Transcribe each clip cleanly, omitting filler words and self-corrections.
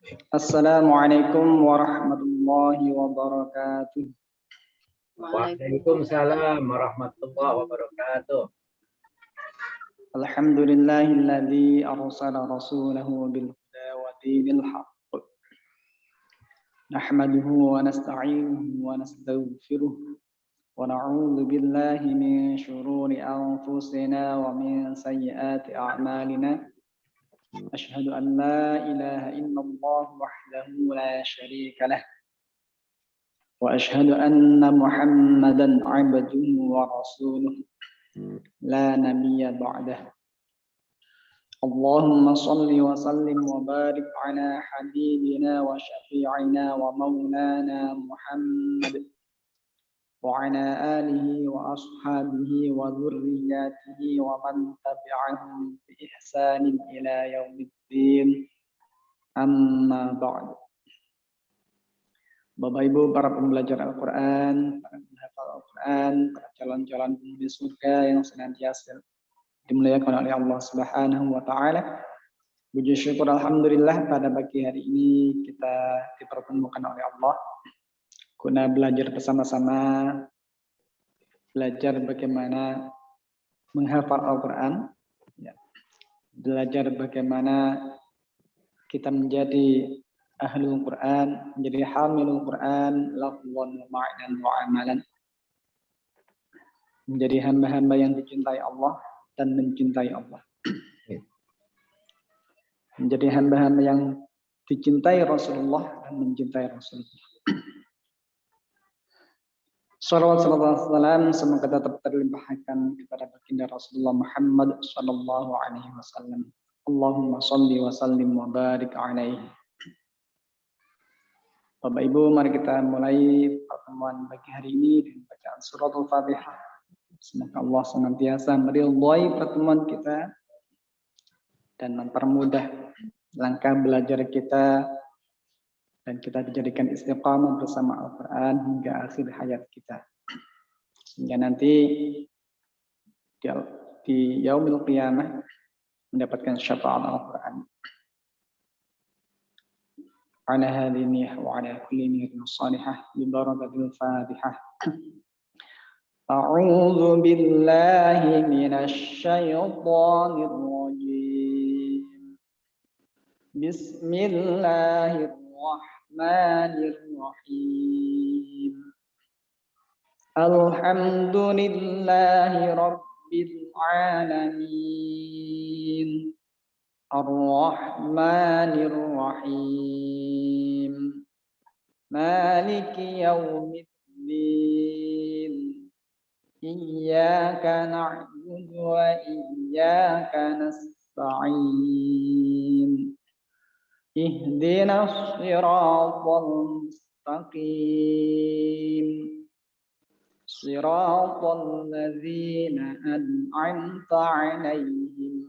Assalamualaikum warahmatullahi wabarakatuh. Waalaikumsalam warahmatullahi wabarakatuh. Alhamdulillahilladzi arsala rasulahu bil huda wa dinil haqq. Nahmaduhu wa nasta'inuhu wa nastaghfiruh wa na'udzu billahi min shururi anfusina wa min sayyiati a'malina. Asyhadu an la ilaha illallah wahdahu la syarika lah. Wa asyhadu anna Muhammadan 'abduhu wa rasuluh la nabiyya ba'dah. Allahumma salli wa sallim wa barik ala habibina wa syafi'ina wa maulana Muhammad wa ala alihi wa ashabihi wa dhurriyyatihi wa man tabi'ahum bi ihsanin ila yaumiddin. Amma ba'du. Bapak Ibu para pembelajar Al-Quran, para penghafal Al-Quran, para calon-calon penghuni surga yang senantiasa dimuliakan oleh Allah Subhanahu wa taala. Puji syukur alhamdulillah pada pagi hari ini kita dipertemukan oleh Allah guna belajar bersama-sama, belajar bagaimana menghafal Al-Quran, ya. Belajar bagaimana kita menjadi ahlul Quran, menjadi hamilul Quran, lafzan wa ma'nan wa amalan. Menjadi hamba-hamba yang dicintai Allah dan mencintai Allah. Menjadi hamba-hamba yang dicintai Rasulullah dan mencintai Rasulullah. Salawat salam semoga tetap terlimpahkan kepada baginda Rasulullah Muhammad sallallahu alaihi wasallam. Allahumma shalli wa sallim wa barik alaihi. Bapak Ibu, mari kita mulai pertemuan pagi hari ini dengan bacaan surat Al-Fatihah. Semoga Allah senantiasa meridhai pertemuan kita dan mempermudah langkah belajar kita, dan kita dijadikan istiqamah bersama Al-Quran hingga akhir hayat kita. Sehingga nanti di yaumil qiyamah mendapatkan syafaat Al-Quran. Ala hadhihi niyyah wa ala kulli niyyatin salihah bi barakatil Fatihah. A'udzu billahi minasy syaithanir rajim. Bismillahirrahmanirrahim. Alhamdulillahi rabbil alamin. Ar-Rahmanir Rahim. Maliki yaumiddin. Iyyaka na'budu wa iyyaka nasta'in. Ihdinas siratal mustaqim. Siratal ladzina an'amta 'alaihim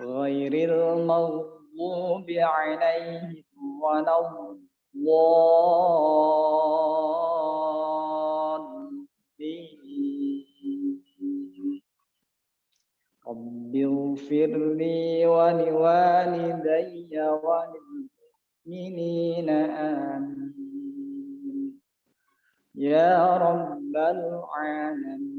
ghairil maghdubi 'alaihim waladdallin. Rabbighfirli wa liwalidayya wa lilmu'minina amin. Ya Rabbal Alamin.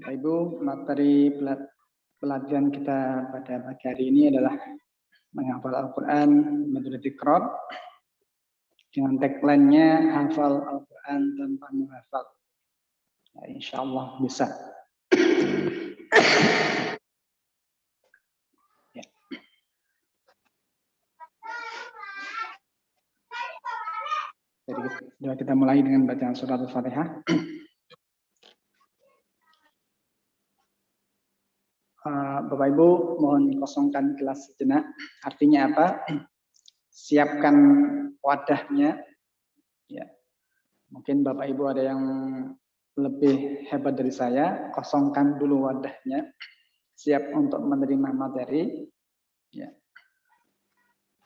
Bapak Ibu, materi pelajaran kita pada pagi hari ini adalah menghafal Al-Quran menurut Iqrar dengan tagline-nya hafal Al-Quran tanpa menghafal. Nah, insya Allah bisa. Ya. Jadi kita mulai dengan bacaan surat Al-Fatihah. Bapak Ibu mohon kosongkan kelas sejenak. Artinya apa? Siapkan wadahnya. Ya. Mungkin Bapak Ibu ada yang lebih hebat dari saya. Kosongkan dulu wadahnya. Siap untuk menerima materi. Ya.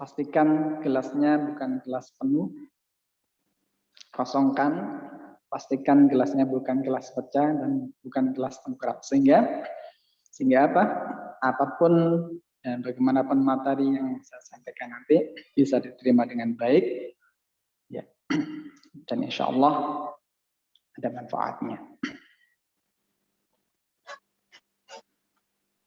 Pastikan gelasnya bukan gelas penuh. Kosongkan, pastikan gelasnya bukan gelas pecah dan bukan gelas tengkurap, sehingga apa? Apapun dan bagaimanapun materi yang saya sampaikan nanti bisa diterima dengan baik, ya, dan insya Allah ada manfaatnya.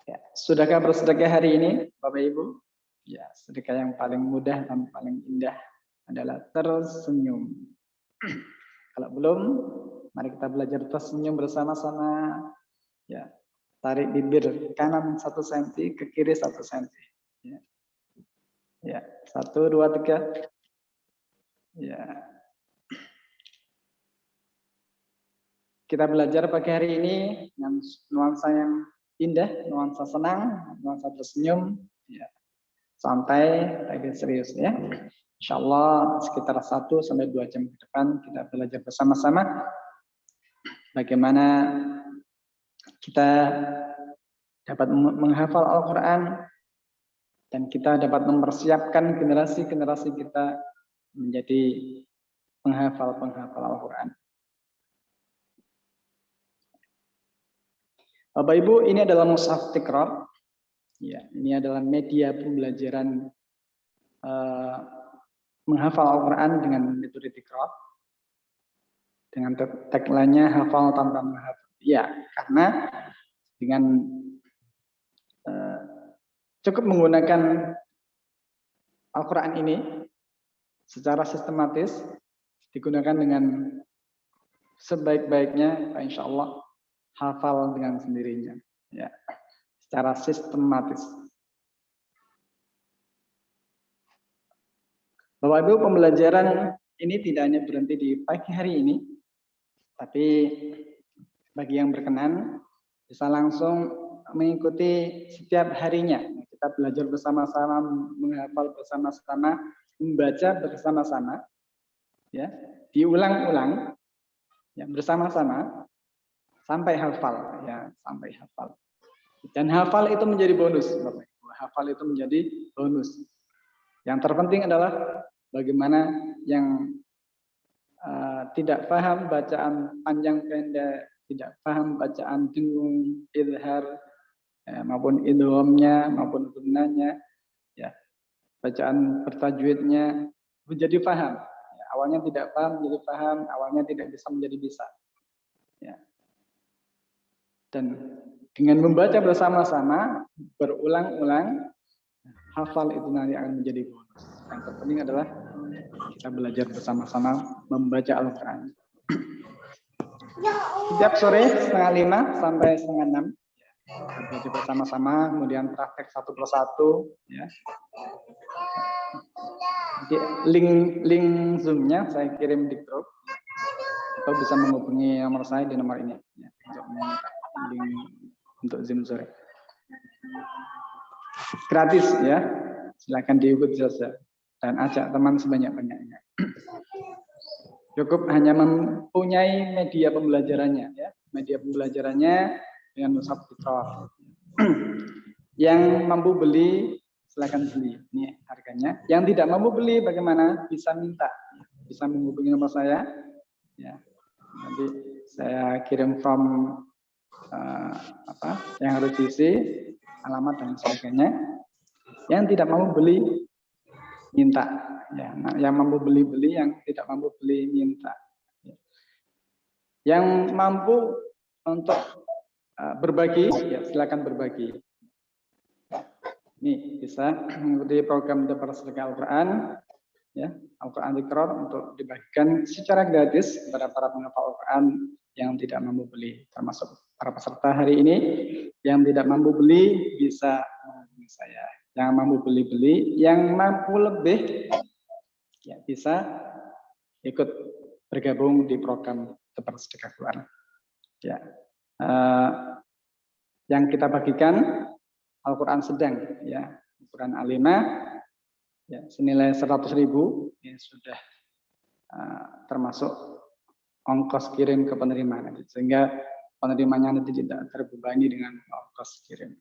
Ya, sudahkah bersedekah hari ini, Bapak Ibu? Ya, sedekah yang paling mudah dan paling indah adalah tersenyum. Kalau belum, mari kita belajar tersenyum bersama-sama. Ya, tarik bibir kanan 1 cm, ke kiri 1 cm. Ya, ya, 1, 2, 3. Ya. Kita belajar pagi hari ini dengan nuansa yang indah, nuansa senang, nuansa tersenyum. Ya. Santai, agak serius ya. Insya Allah sekitar 1 sampai 2 jam ke depan kita belajar bersama-sama bagaimana kita dapat menghafal Al-Quran dan kita dapat mempersiapkan generasi-generasi kita menjadi penghafal-penghafal Al-Quran. Bapak Ibu, ini adalah mushaf Tiqra. Ya, ini adalah media pembelajaran menghafal Al-Quran dengan metode Tiqra. Dengan tagline-nya hafal tanpa menghafal. Ya, karena dengan cukup menggunakan Al-Quran ini secara sistematis, digunakan dengan sebaik-baiknya, insya Allah hafal dengan sendirinya. Ya, secara sistematis. Bapak Ibu, pembelajaran ini tidak hanya berhenti di pagi hari ini, tapi bagi yang berkenan bisa langsung mengikuti setiap harinya. Kita belajar bersama-sama, menghafal bersama-sama, membaca bersama-sama, ya, diulang-ulang, ya, bersama-sama sampai hafal, ya, sampai hafal. Dan hafal itu menjadi bonus, Bapak Ibu. Hafal itu menjadi bonus. Yang terpenting adalah bagaimana yang tidak paham bacaan panjang pendek, tidak paham bacaan dengung, idhar, maupun idghamnya, maupun gunnanya, ya, bacaan bertajwidnya menjadi paham. Ya, awalnya tidak paham menjadi paham, awalnya tidak bisa menjadi bisa. Ya. Dan dengan membaca bersama-sama, berulang-ulang, hafal itu nanti akan menjadi bonus. Yang terpenting adalah kita belajar bersama-sama membaca Al-Quran. Setiap sore 4:30 sampai 5:30 kita belajar bersama-sama, kemudian praktek 1 persatu. Ya. Link Zoom-nya saya kirim di grup, atau bisa menghubungi nomor saya di nomor ini, ya, untuk meminta link untuk Zoom sore. Gratis ya, silakan diikuti saja dan ajak teman sebanyak-banyaknya. Cukup hanya mempunyai media pembelajarannya, ya, media pembelajarannya dengan mushaf Tiqra. Yang mampu beli silakan beli, ini harganya. Yang tidak mampu beli bagaimana? Bisa minta, bisa menghubungi nomor saya, ya. Nanti saya kirim form yang harus diisi, alamat dan sebagainya. Yang tidak mampu beli minta, ya. Nah, yang mampu beli, yang tidak mampu beli minta. Yang mampu untuk berbagi, ya silakan berbagi. Ini bisa mengikuti program Daftar Sedekah Al-Quran, ya, Al-Quran Tiqra untuk dibagikan secara gratis kepada para penghafal Al-Quran yang tidak mampu beli, termasuk para peserta hari ini yang tidak mampu beli bisa menghubungi saya. Yang mampu beli, yang mampu lebih, ya bisa ikut bergabung di program Tebar Sedekah Quran. Ya, yang kita bagikan Al-Quran sedang, ya, Al-Quran A5, ya, senilai 100.000, ya, sudah termasuk ongkos kirim ke penerima, sehingga penerimanya nanti tidak terbebani dengan ongkos kirim.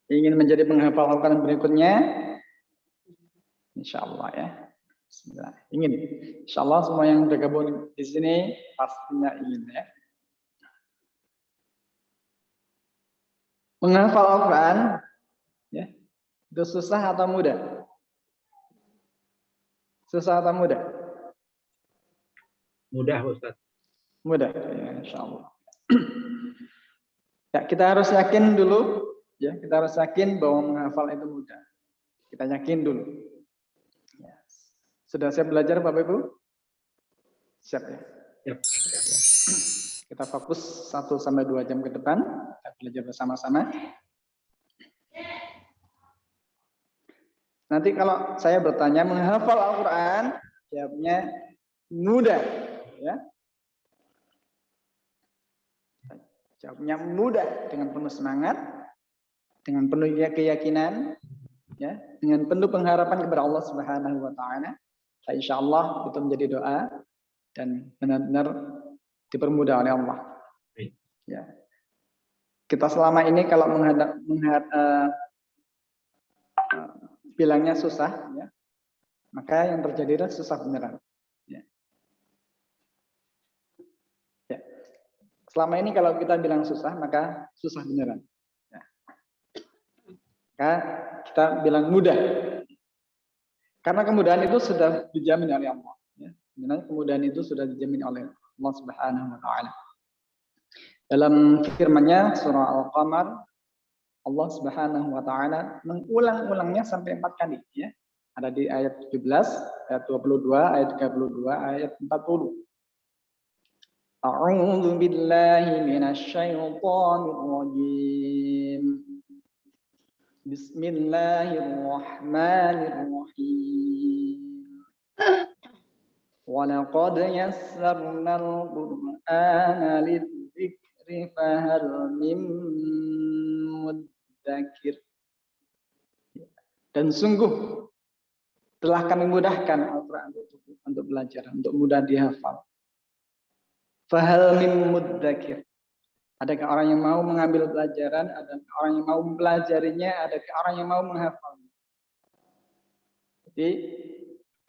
Ingin menjadi penghafal Al-Quran berikutnya? Insya Allah, ya. Bismillah. Ingin. Insya Allah semua yang bergabung di sini pastinya ingin, ya. Menghafal Al-Quran, ya, itu susah atau mudah? Susah atau mudah? Mudah, Ustaz. Mudah, ya, insya Allah. Ya, kita harus yakin dulu. Ya, kita harus yakin bahwa menghafal itu mudah. Kita yakin dulu. Ya. Sudah siap belajar, Bapak Ibu? Siap, ya? Siap. Kita fokus 1-2 jam ke depan. Kita belajar bersama-sama. Nanti kalau saya bertanya menghafal Al-Quran, jawabnya mudah. Ya. Jawabnya mudah dengan penuh semangat. Dengan penuh keyakinan, ya, dengan penuh pengharapan kepada Allah Subhanahu wa taala. Insya Allah itu menjadi doa dan benar-benar dipermudah oleh Allah. Ya. Kita selama ini kalau bilangnya susah, ya, maka yang terjadi adalah susah beneran. Ya. Ya. Selama ini kalau kita bilang susah, maka susah beneran. Maka kita bilang mudah. Karena kemudahan itu sudah dijamin oleh Allah. Ya. Kemudahan itu sudah dijamin oleh Allah Subhanahu wa taala. Dalam firman-Nya surah Al-Qamar, Allah Subhanahu wa taala mengulang-ulangnya sampai 4 kali, ya. Ada di ayat 17, ayat 22, ayat 32, ayat 40. A'udzu billahi minasy syaithanir rajim. Bismillahirrahmanirrahim. Wa laqad yassarnal Qur'ana lidzikri fahal min mudzakir. Dan sungguh telah kami mudahkan Al-Quran untuk belajar, untuk mudah dihafal. Fahal min mudzakir. Adakah orang yang mau mengambil pelajaran, adakah orang yang mau mempelajarinya, adakah orang yang mau menghafalnya. Jadi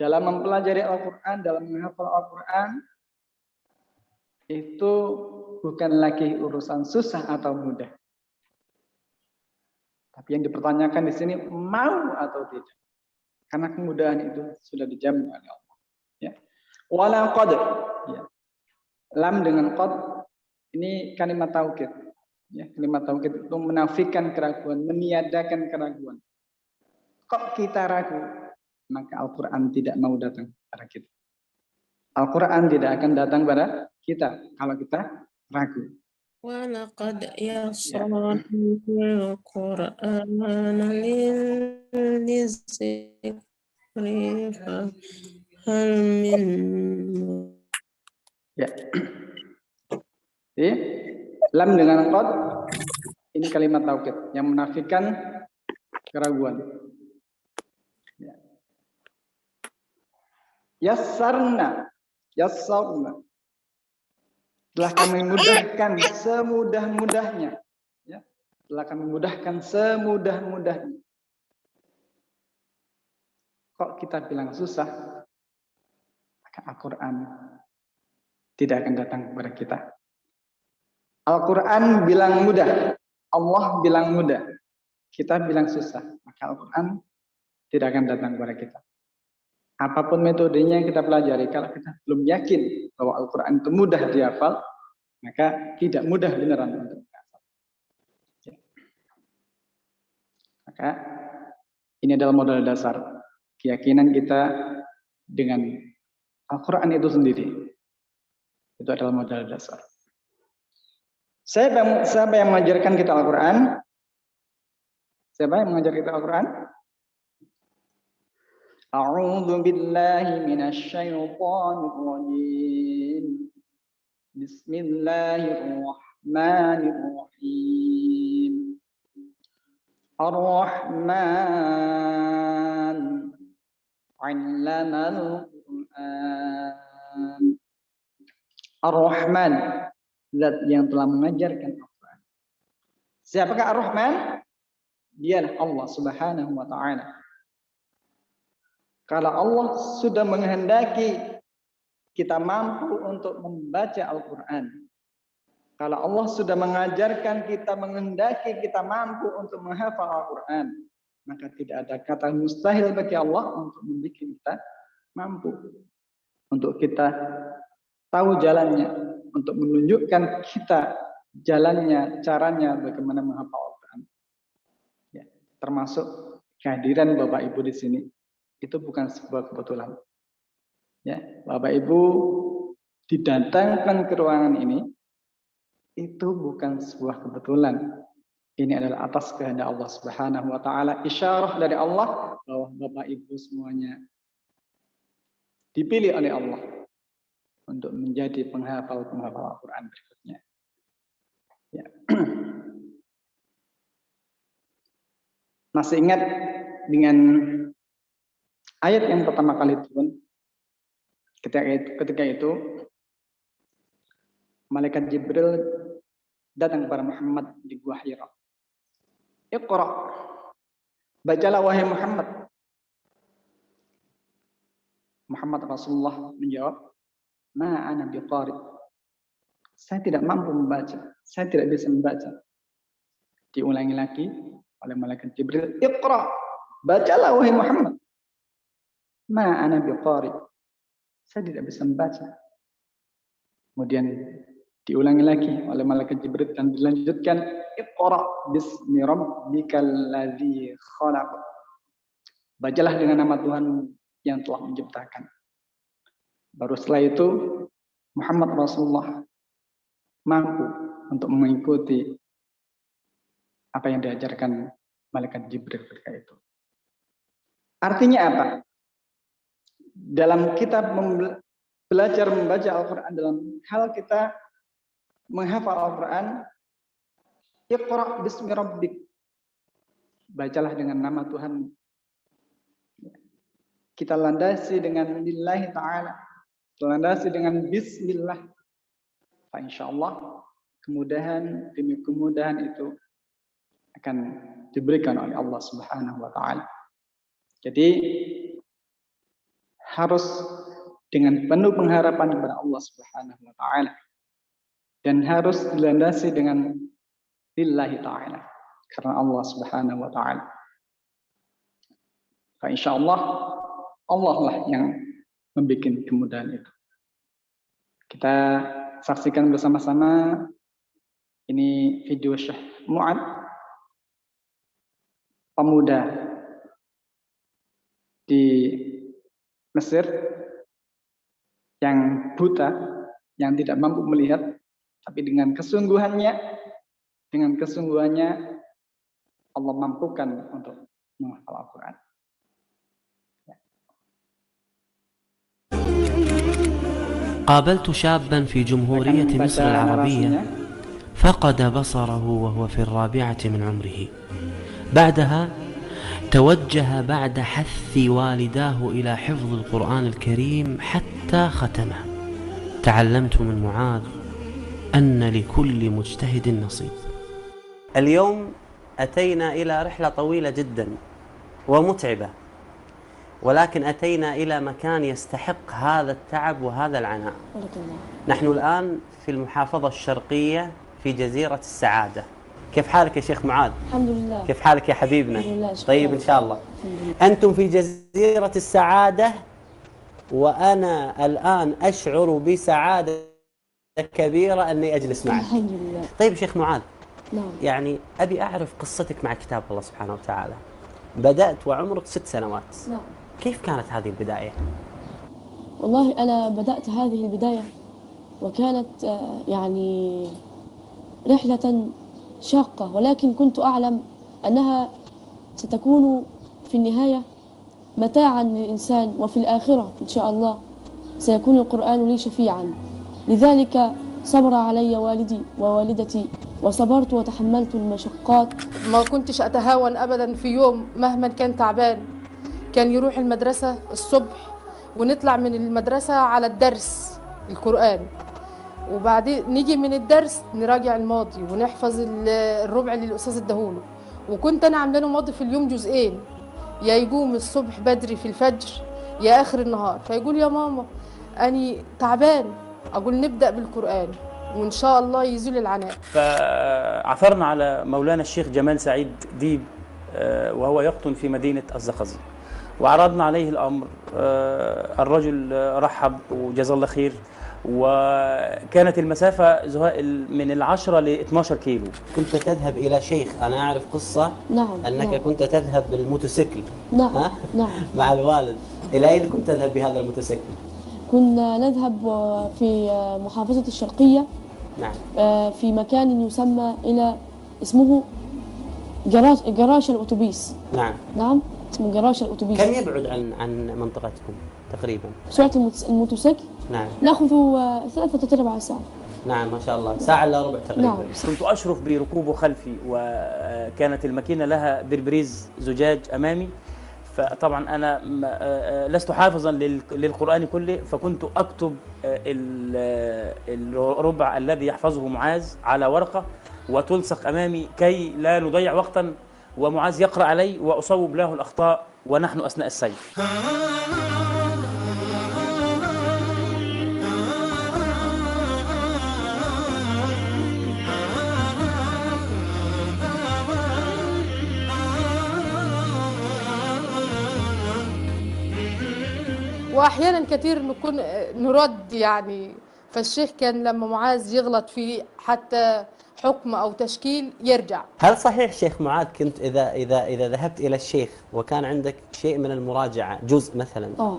dalam mempelajari Al-Quran, dalam menghafal Al-Quran, itu bukan lagi urusan susah atau mudah. Tapi yang dipertanyakan di sini mau atau tidak. Karena kemudahan itu sudah dijamin oleh Allah. Ya. Wala qad. Ya. Lam dengan qad Ini kalimat tauhid. Ya, kalimat tauhid itu menafikan keraguan, meniadakan keraguan. Kok kita ragu? Maka Al-Quran tidak mau datang pada kita. Al-Quran tidak akan datang pada kita kalau kita ragu. وَلَقَدْ يَسَّرْنَا الْقُرْآنَ لِلذِّكْرِ فَهَلْ مِن Ya. Jadi, lam dengan qad ini kalimat tauhid yang menafikan keraguan. Ya. Yassarna telah kami mudahkan semudah-mudahnya. Ya. Telah kami mudahkan semudah-mudahnya. Kok kita bilang susah? Maka Al-Quran tidak akan datang kepada kita. Al-Quran bilang mudah. Allah bilang mudah. Kita bilang susah. Maka Al-Quran tidak akan datang kepada kita. Apapun metodenya yang kita pelajari, kalau kita belum yakin bahwa Al-Quran itu mudah dihafal, maka tidak mudah beneran untuk dihafal. Maka ini adalah modal dasar keyakinan kita dengan Al-Quran itu sendiri. Itu adalah modal dasar. Siapa yang mengajarkan kita Al-Quran? Siapa yang mengajar kita Al-Quran? A'udzu billahi minasy syaithanir rajim. Bismillahirrahmanirrahim. Ar-Rahman 'allamal Qur'an. Ar-Rahman, zat yang telah mengajarkan Al-Quran. Siapakah Ar-Rahman? Dialah Allah Subhanahu wa ta'ala. Kalau Allah sudah menghendaki kita mampu untuk membaca Al-Quran, kalau Allah sudah mengajarkan kita, menghendaki kita mampu untuk menghafal Al-Quran, maka tidak ada kata mustahil bagi Allah untuk membuat kita mampu, untuk kita tahu jalannya, untuk menunjukkan kita jalannya, caranya bagaimana menghafal Al-Quran. Ya, termasuk kehadiran Bapak Ibu di sini. Itu bukan sebuah kebetulan. Ya, Bapak Ibu didatangkan ke ruangan ini, itu bukan sebuah kebetulan. Ini adalah atas kehendak Allah Subhanahu wa ta'ala, isyarah dari Allah bahwa Bapak Ibu semuanya dipilih oleh Allah untuk menjadi penghafal Al-Quran berikutnya. Ya. Masih ingat dengan ayat yang pertama kali turun, ketika itu malaikat Jibril datang kepada Muhammad di Gua Hira. Iqra, bacalah wahai Muhammad. Muhammad Rasulullah menjawab, ma ana biqari. Saya tidak mampu membaca, saya tidak bisa membaca. Diulangi lagi oleh malaikat Jibril, Iqra, bacalah wahai Muhammad. Ma ana biqari. Saya tidak bisa membaca. Kemudian diulangi lagi oleh malaikat Jibril dan dilanjutkan, Iqra bismi rabbikal ladzi khalaq. Bacalah dengan nama Tuhan yang telah menciptakan. Baru setelah itu Muhammad Rasulullah mampu untuk mengikuti apa yang diajarkan malaikat Jibril ketika itu. Artinya apa? Dalam kita belajar membaca Al-Quran, dalam hal kita menghafal Al-Quran, Iqra bismi rabbik. Bacalah dengan nama Tuhan. Kita landasi dengan lillahi ta'ala. Kita landasi dengan bismillah. Insyaallah kemudahan demi kemudahan itu akan diberikan oleh Allah Subhanahu wa ta'ala. Jadi harus dengan penuh pengharapan kepada Allah Subhanahu wa ta'ala. Dan harus dilandasi dengan lillahi ta'ala. Karena Allah Subhanahu wa ta'ala. Insyaallah Allah lah yang membuat kemudahan itu. Kita saksikan bersama-sama Ini video Syekh Mu'ad, pemuda di Mesir yang buta, yang tidak mampu melihat, tapi dengan kesungguhannya Allah mampukan untuk menghafal Al-Quran. قابلت شابا في جمهورية مصر العربية فقد بصره وهو في 4 من عمره. بعدها توجه بعد حث والداه إلى حفظ القرآن الكريم حتى ختمه. تعلمت من معاذ أن لكل مجتهد نصيب. اليوم أتينا إلى رحلة طويلة جدا ومتعبة، ولكن أتينا إلى مكان يستحق هذا التعب وهذا العناء. نحن الآن في المحافظة الشرقية في جزيرة السعادة. كيف حالك يا شيخ معاذ؟ الحمد لله. كيف حالك يا حبيبنا؟ الحمد لله. طيب إن شاء الله. أنتم في جزيرة السعادة، وأنا الآن أشعر بسعادة كبيرة أني أجلس معك. الحمد لله. طيب شيخ معاذ، نعم. يعني أبي أعرف قصتك مع كتاب الله سبحانه وتعالى. بدأت وعمرك 6 سنوات. نعم. كيف كانت هذه البداية؟ والله أنا بدأت هذه البداية وكانت يعني رحلة شاقة، ولكن كنت أعلم أنها ستكون في النهاية متاعا للإنسان، وفي الآخرة إن شاء الله سيكون القرآن لي شفيعا. لذلك صبر علي والدي ووالدتي وصبرت وتحملت المشقات. ما كنتش أتهاون أبدا في يوم مهما كان تعبان. كان يروح المدرسة الصبح ونطلع من المدرسة على الدرس القرآن، وبعدين نيجي من الدرس نراجع الماضي ونحفظ الربع اللي الأستاذ اداهوله. وكنت أنا عامله له ماضي في اليوم جزئين، يا يقوم الصبح بدري في الفجر يا آخر النهار، فيقول يا ماما أني تعبان، أقول نبدأ بالقرآن وإن شاء الله يزول العناء. فعثرنا على مولانا الشيخ جمال سعيد ديب وهو يقطن في مدينة الزقازيق، وعرضنا عليه الأمر. الرجل رحب وجزاه الله خير، وكانت المسافة من 10 ل 12 كيلو. كنت تذهب إلى شيخ، أنا أعرف قصة. نعم. أنك نعم. كنت تذهب بالموتوسيكل. نعم. نعم. مع الوالد. إلى أين كنت تذهب بهذا الموتوسيكل؟ كنا نذهب في محافظة الشرقية. نعم. في مكان يسمى اسمه جراش الأتوبيس. نعم. نعم، اسمه جراش الأتوبيس. كم يبعد عن منطقتكم تقريبا؟ سرعة الموتوسيكل نعم. نأخذ 3 ساعات. نعم ما شاء الله، 1 ساعة إلا ربع تقريبا. نعم. كنت أشرف بركوبه خلفي، وكانت الماكينة لها بربريز زجاج أمامي، فطبعا أنا لست حافظا للقرآن كله، فكنت أكتب الربع الذي يحفظه معاذ على ورقة وتلصق أمامي كي لا نضيع وقتا، ومعاذ يقرأ علي وأصوب له الأخطاء ونحن أثناء السير. وأحيانا كثير نكون نرد يعني. فالشيخ كان لما معاذ يغلط في حتى حكم أو تشكيل يرجع. هل صحيح شيخ معاذ كنت إذا ذهبت إلى الشيخ وكان عندك شيء من المراجعة، جزء مثلا، نعم.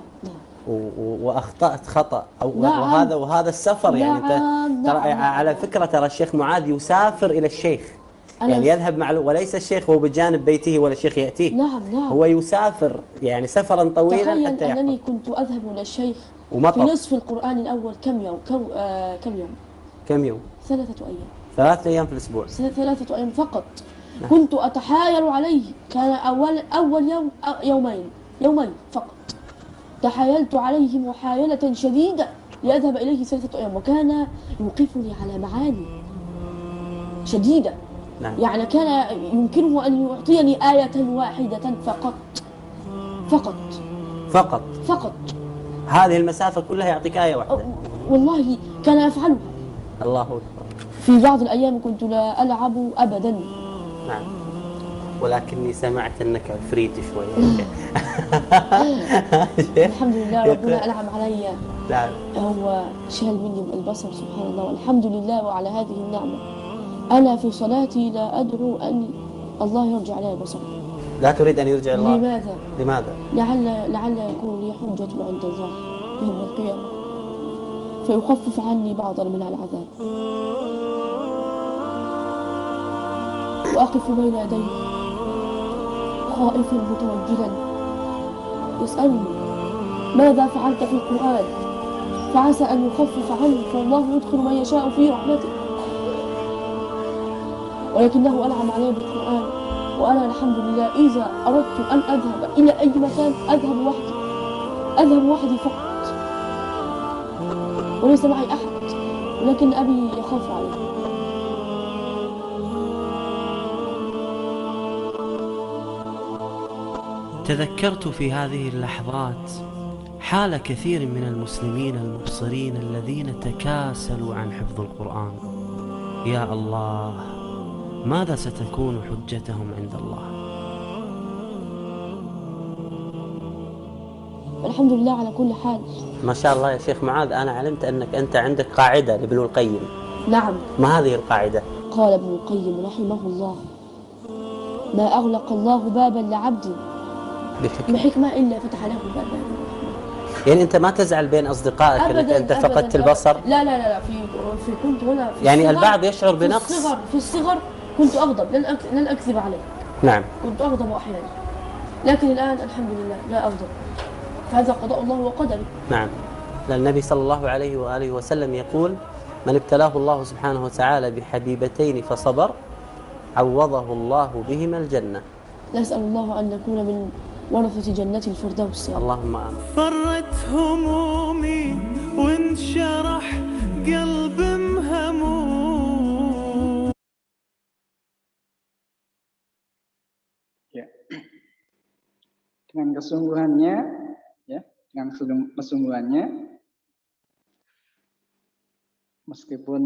وأخطأت خطأ أو نعم. وهذا السفر يعني نعم. ترى نعم. على فكرة ترى الشيخ معاذ يسافر إلى الشيخ، يعني يذهب مع وليس الشيخ هو بجانب بيته ولا الشيخ يأتيه. نعم. هو يسافر يعني سفرا طويلا تخيل حتى يحفظ. أنني كنت أذهب إلى الشيخ ومطر. في نصف القرآن الأول كم يوم؟ كم يوم؟ 3 أيام. 3 أيام في الأسبوع. 3 أيام فقط. نعم. كنت أتحايل عليه، كان أول يوم يومين فقط. تحايلت عليه محايلة شديدة لأذهب إليه 3 أيام، وكان يوقفني على معاني شديدة. نعم. يعني كان يمكنه أن يعطيني آية واحدة فقط. هذه المسافة كلها يعطيك آية واحدة؟ والله كان يفعلها. الله أكبر. في بعض الأيام كنت لا ألعب أبدا. نعم. ولكني سمعت أنك عفريت شوي. الحمد لله ربنا أنعم علي. نعم. هو شال مني البصر سبحان الله، والحمد لله وعلى هذه النعمة. أنا في صلاتي لا أدعو أن الله يرجع علي البصر. لا تريد أن يرجع الله؟ لماذا؟ لماذا؟ لعل يكون لي حجة عند الله يوم القيامة فيخفف عني بعضا من العذاب، وأقف بين يديه خائفا متوجلا يسألني ماذا فعلت في القرآن، فعسى أن يخفف عني، فالله يدخل من يشاء في رحمته، ولكنه أنعم علي بالقرآن، وأنا الحمد لله إذا أردت أن أذهب إلى أي مكان أذهب وحدي فقط، وليس معي أحد، ولكن أبي يخاف علي. تذكرت في هذه اللحظات حال كثير من المسلمين المبصرين الذين تكاسلوا عن حفظ القرآن. يا الله، ماذا ستكون حجتهم عند الله؟ الحمد لله على كل حال. ما شاء الله يا شيخ معاذ، أنا علمت أنك أنت عندك قاعدة لابن القيم. نعم. ما هذه القاعدة؟ قال ابن القيم رحمه الله: ما أغلق الله بابا لعبد بحكمة إلا فتح له بابا. يعني أنت ما تزعل بين أصدقائك أنك أنت فقدت البصر؟ لا، في كنت هنا في يعني الصغر، البعض يشعر بنقص. في الصغر كنت أغضب، لن أكذب عليك. نعم. كنت أغضب أحيانا، لكن الآن الحمد لله لا أغضب، هذا قضاء الله وقدره. نعم. لأن النبي صلى الله عليه وآله وسلم يقول: من ابتلاه الله سبحانه وتعالى بحبيبتين فصبر عوضه الله بهما الجنة. نسأل الله أن نكون من ورثة جنة الفردوس. اللهم آمين. فرت همومي وانشرح قلب مهموم. Ya. Dengan kesungguhannya, ya, dengan kesungguhannya, meskipun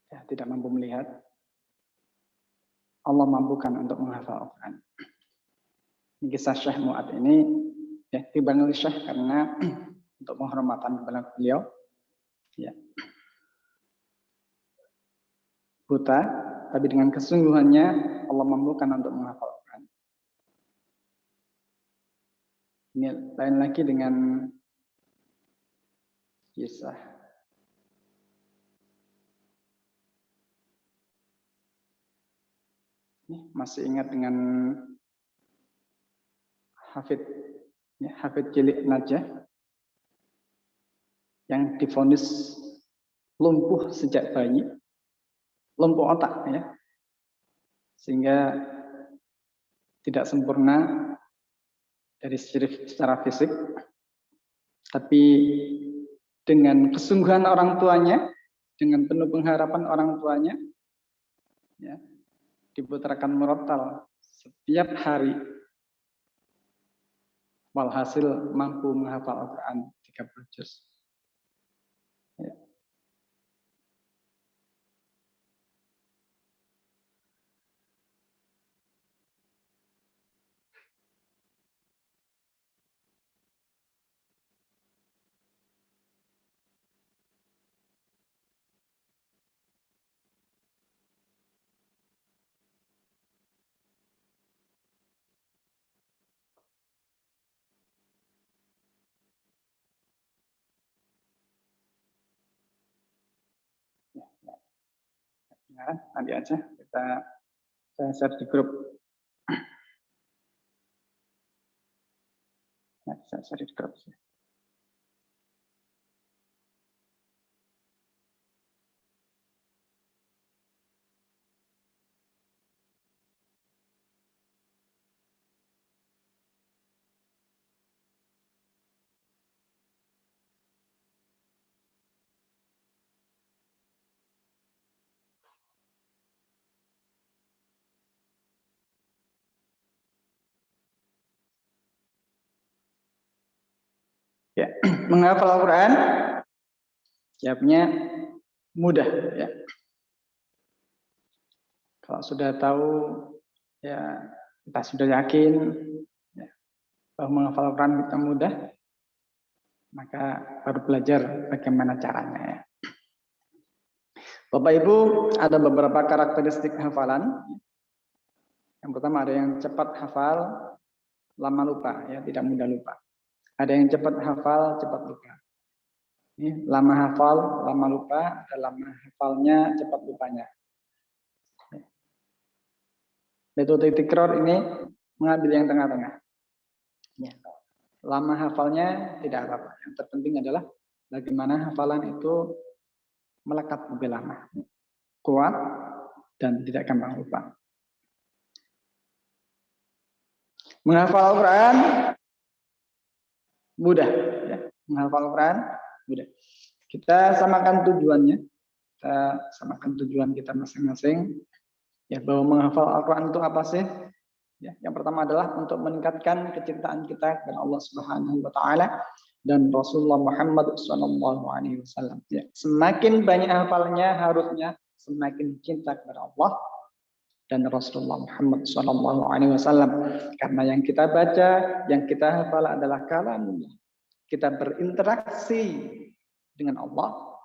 ya, tidak mampu melihat, Allah mampukan untuk menghafal Al-Quran. Kisah Syekh Mu'ad ini ya, dibangun Syekh karena untuk penghormatan kepada beliau, ya, buta, tapi dengan kesungguhannya Allah mampukan untuk menghafal Al-Quran. Ini lain lagi dengan kisah ini, masih ingat dengan Hafid Cilik Najah yang divonis lumpuh sejak bayi, lumpuh otak, ya, sehingga tidak sempurna dari secara fisik, tapi dengan kesungguhan orang tuanya, dengan penuh pengharapan orang tuanya, ya, diputarkan murattal setiap hari. Walhasil mampu menghafal Al-Quran 30 juz. Ya. Ya, nanti aja saya share di grup. Nanti saya share di grup. Ya, menghafal Al-Quran jawabnya mudah, ya. Kalau sudah tahu, ya, kita sudah yakin, ya, bahwa menghafal Al-Quran kita mudah, maka baru belajar bagaimana caranya, ya. Bapak Ibu, ada beberapa karakteristik hafalan. Yang pertama ada yang cepat hafal, lama lupa, ya, tidak mudah lupa. Ada yang cepat hafal, cepat lupa. Ini lama hafal, lama lupa, ada lama hafalnya, cepat lupanya. Metode tikror ini mengambil yang tengah-tengah. Ya. Lama hafalnya tidak apa-apa. Yang terpenting adalah bagaimana hafalan itu melekat lebih lama, kuat, dan tidak gampang lupa. Menghafal Al-Quran mudah, ya. Menghafal Al-Quran mudah. Kita samakan tujuannya, tujuan kita masing-masing. Ya, bahwa menghafal Al-Quran itu apa sih? Ya, yang pertama adalah untuk meningkatkan kecintaan kita kepada Allah Subhanahu wa taala dan Rasulullah Muhammad SAW. Ya, semakin banyak hafalnya harusnya semakin cinta kepada Allah dan Rasulullah Muhammad SAW. Karena yang kita baca, yang kita hafal adalah kalamullah. Kita berinteraksi dengan Allah,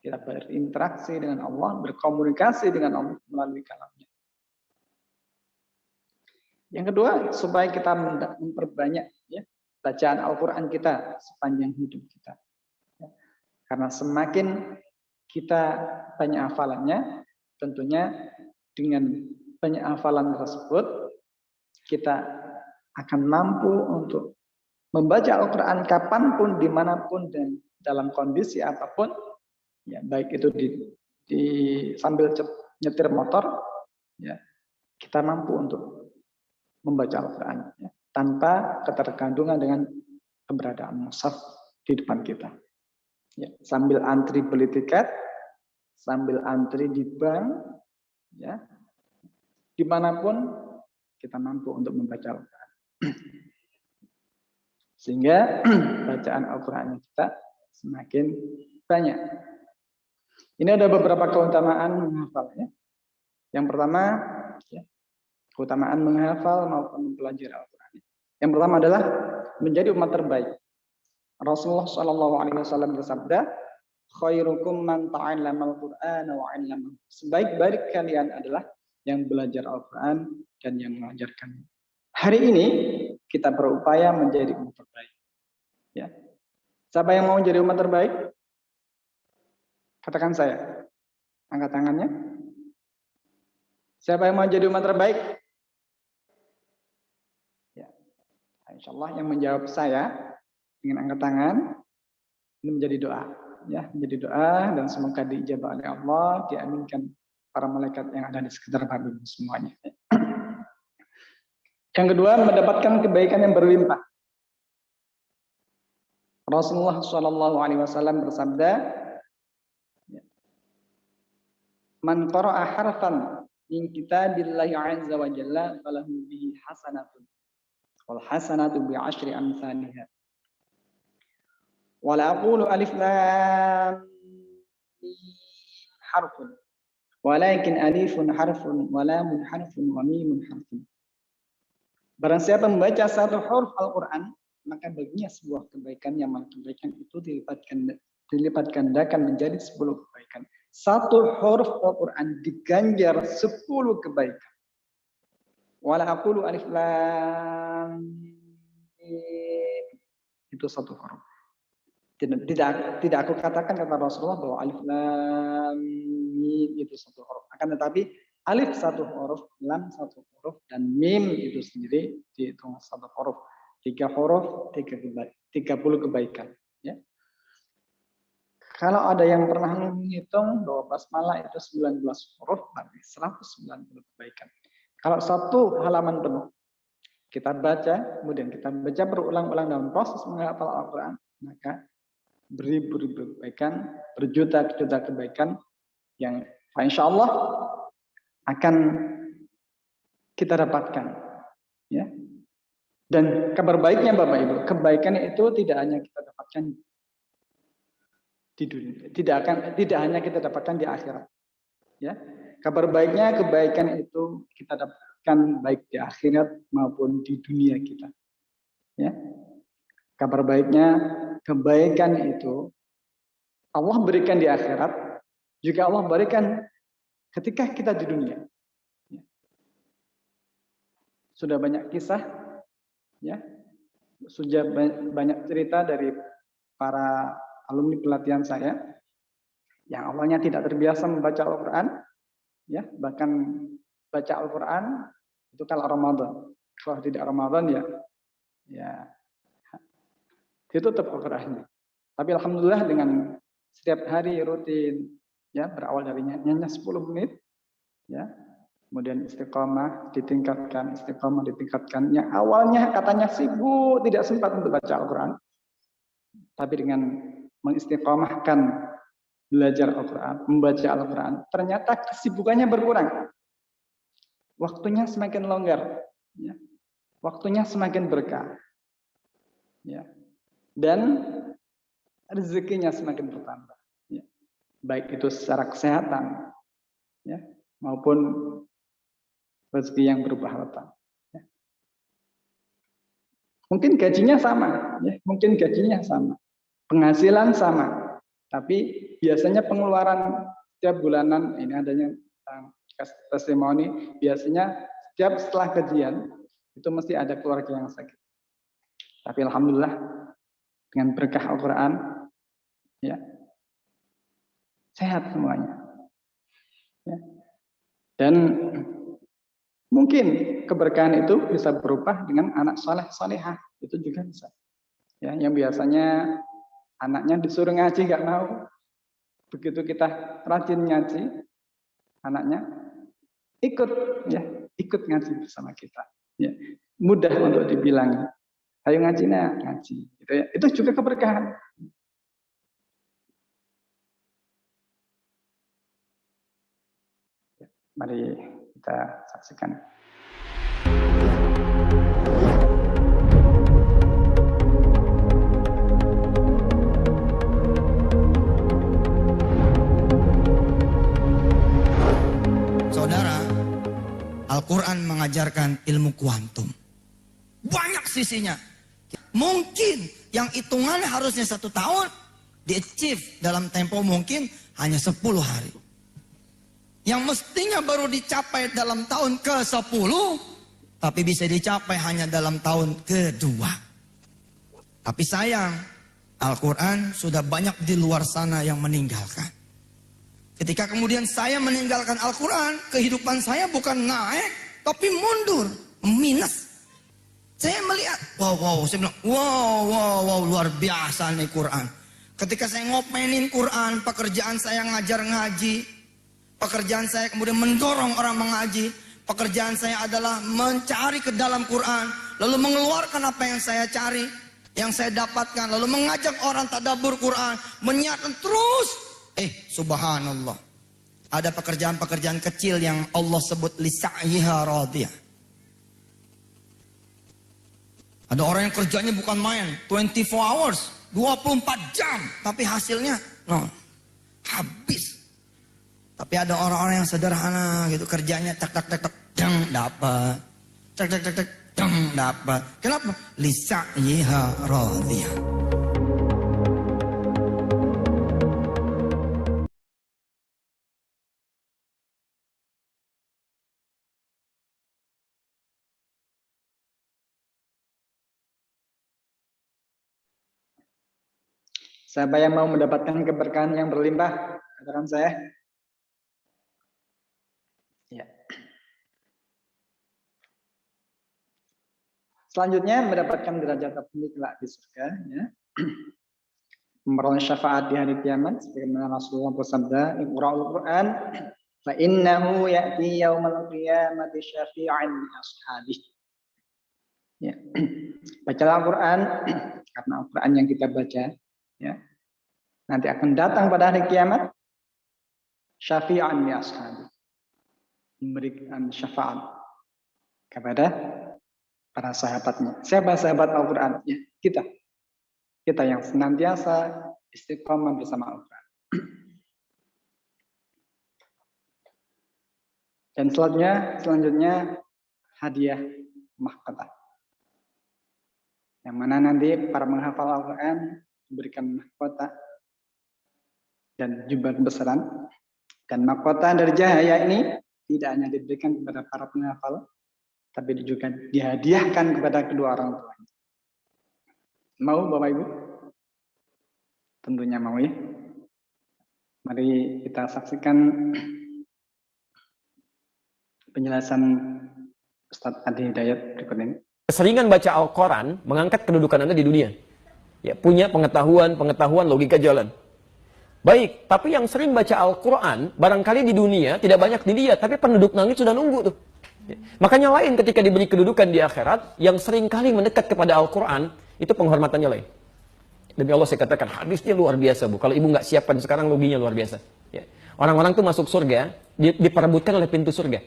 kita berinteraksi dengan Allah, berkomunikasi dengan Allah melalui kalamnya. Yang kedua, supaya kita memperbanyak, ya, bacaan Al-Quran kita sepanjang hidup kita. Karena semakin kita banyak hafalannya, tentunya dengan banyak hafalan tersebut, kita akan mampu untuk membaca Al-Quran kapanpun, dimanapun, dan dalam kondisi apapun, ya, baik itu di sambil nyetir motor, ya, kita mampu untuk membaca Al-Quran, ya, tanpa ketergantungan dengan keberadaan mushaf di depan kita. Ya, sambil antri beli tiket, sambil antri di bank, ya, dimanapun kita mampu untuk membaca Al-Quran. Sehingga bacaan Al-Quran kita semakin banyak. Ini ada beberapa keutamaan menghafalnya. Yang pertama, ya, keutamaan menghafal maupun mempelajari Al-Quran. Yang pertama adalah menjadi umat terbaik. Rasulullah SAW bersabda, khairukum man ta'allama al-Qur'ana wa 'allamahu. Sebaik-baik kalian adalah yang belajar Al-Quran dan yang mengajarkannya. Hari ini kita berupaya menjadi umat terbaik. Ya. Siapa yang mau menjadi umat terbaik? Katakan saya. Angkat tangannya. Siapa yang mau jadi umat terbaik? Ya. Insyaallah yang menjawab saya dengan angkat tangan ini menjadi doa, ya, menjadi doa dan semoga diijabah oleh Allah, diaminkan para malaikat yang ada di sekitar Bapak Ibu semuanya. Yang kedua, mendapatkan kebaikan yang berlimpah. Rasulullah SAW bersabda, man qara'a harfan min kitabillahi azza wa jalla falahu bihi hasanatun wal hasanatu bi 'ashri amsalha. Wa la aqulu alif lam mim harfun walakin alifun harfun wa lamun harfun wa mimun harfun. Barang siapa membaca satu huruf Al-Quran, maka baginya sebuah kebaikan yang mana kebaikan itu dilipat gandakan menjadi 10 kebaikan. Satu huruf Al-Quran diganjar 10 kebaikan. Wala aqulu alif lam mim. Itu satu huruf. Tidak aku katakan kata Rasulullah bahwa alif lam mim itu satu huruf. Akan tetapi alif satu huruf, lam satu huruf, dan mim itu sendiri dihitung satu huruf. 3 huruf, 30 kebaikan. Ya. Kalau ada yang pernah menghitung bahwa basmalah itu 19 huruf, berarti 190 kebaikan. Kalau satu halaman penuh kita baca, kemudian kita baca berulang-ulang dalam proses menghafal Al-Quran, maka beribu-ribu kebaikan, berjuta-juta kebaikan yang insya Allah akan kita dapatkan. Ya. Dan kabar baiknya Bapak Ibu, kebaikan itu tidak hanya kita dapatkan di dunia, tidak hanya kita dapatkan di akhirat. Ya. Kabar baiknya kebaikan itu kita dapatkan baik di akhirat maupun di dunia kita. Ya. Kabar baiknya kebaikan itu Allah berikan di akhirat juga Allah berikan ketika kita di dunia. Sudah banyak kisah, ya, sudah banyak cerita dari para alumni pelatihan saya yang awalnya tidak terbiasa membaca Al-Quran, ya, bahkan baca Al-Quran itu kalau Ramadan, kalau tidak Ramadan ya ditutup Al-Qurannya. Tapi alhamdulillah dengan setiap hari rutin, ya, berawal dari nyanyi 10 menit, ya, kemudian istiqomah ditingkatkan. Yang awalnya katanya sibuk, tidak sempat untuk baca Al-Quran, tapi dengan mengistiqomahkan belajar Al-Quran, membaca Al-Quran, ternyata kesibukannya berkurang. Waktunya semakin longgar, ya. Waktunya semakin berkah, ya. Dan rezekinya semakin bertambah, ya. Baik itu secara kesehatan, ya, maupun rezeki yang berubah-ubah. Ya. Mungkin gajinya sama, ya, penghasilan sama, tapi biasanya pengeluaran setiap bulanan, ini adanya testimoni, biasanya setiap setelah gajian itu mesti ada keluarga yang sakit. Tapi alhamdulillah dengan berkah Al-Quran, ya, sehat semuanya. Ya. Dan mungkin keberkahan itu bisa berubah dengan anak soleh solehah, itu juga bisa. Ya, yang biasanya anaknya disuruh ngaji nggak mau, begitu kita rajin ngaji, anaknya ikut ngaji bersama kita. Ya, mudah untuk dibilang, ayo ngaji nak, ngaji. Gitu ya. Itu juga keberkahan. Mari kita saksikan. Saudara, Al-Quran mengajarkan ilmu kuantum. Banyak sisinya. Mungkin yang hitungannya harusnya 1 tahun, di-achieve dalam tempo mungkin hanya 10 hari. Yang mestinya baru dicapai dalam tahun ke-10, tapi bisa dicapai hanya dalam tahun ke-2. Tapi sayang, Al-Quran sudah banyak di luar sana yang meninggalkan. Ketika kemudian saya meninggalkan Al-Quran, kehidupan saya bukan naik, tapi mundur, minus. Saya melihat, saya bilang, wow, luar biasa nih Quran. Ketika saya ngopenin Quran, pekerjaan saya ngajar ngaji, pekerjaan saya kemudian mendorong orang mengaji, pekerjaan saya adalah mencari ke dalam Quran, lalu mengeluarkan apa yang saya cari, yang saya dapatkan, lalu mengajak orang tadabbur Quran, menyiarkan terus. Subhanallah. Ada pekerjaan-pekerjaan kecil yang Allah sebut lisa'yiha radiyah. Ada orang yang kerjanya bukan main, 24 hours, 24 jam, tapi hasilnya habis. Tapi ada orang-orang yang sederhana gitu, kerjanya tak dapat. Tak dapat. Kenapa? Lisa'yiha radiyah. Siapa yang mau mendapatkan keberkahan yang berlimpah? Katakan saya. Ya. Selanjutnya mendapatkan derajat tertinggi kelak di surga, ya. Memperoleh syafaat di hari kiamat sebagaimana Rasulullah bersabda, "Iqra'ul Qur'an fa innahu ya'ti yaumal qiyamati syafi'an li ashabihi." Ya. Bacalah Al-Qur'an karena Al-Qur'an yang kita baca, ya, nanti akan datang pada hari kiamat syafi'an li ashabihi, memberikan syafaat kepada para sahabatnya. Siapa sahabat Al-Quran? Ya, kita yang senantiasa istiqomah bersama Al-Quran. Dan selanjutnya hadiah mahkotah, yang mana nanti para menghafal Al-Quran diberikan mahkota dan jubah kebesaran Dan mahkota dari cahaya ini tidak hanya diberikan kepada para penghafal, tapi juga dihadiahkan kepada kedua orang tua. Mau Bapak Ibu? Tentunya mau ya. Mari kita saksikan penjelasan Ustadz Adi Hidayat berikut ini. Keseringan baca Al-Quran mengangkat kedudukan Anda di dunia. Ya, punya pengetahuan logika jalan. Baik, tapi yang sering baca Al-Quran, barangkali di dunia tidak banyak dilihat, tapi penduduk langit sudah nunggu tuh. Ya. Makanya lain ketika diberi kedudukan di akhirat, yang sering kali mendekat kepada Al-Quran, itu penghormatannya lain. Demi Allah saya katakan, hadisnya luar biasa, Bu. Kalau ibu nggak siapkan sekarang, loginya luar biasa. Ya. Orang-orang tuh masuk surga, diperebutkan oleh pintu surga.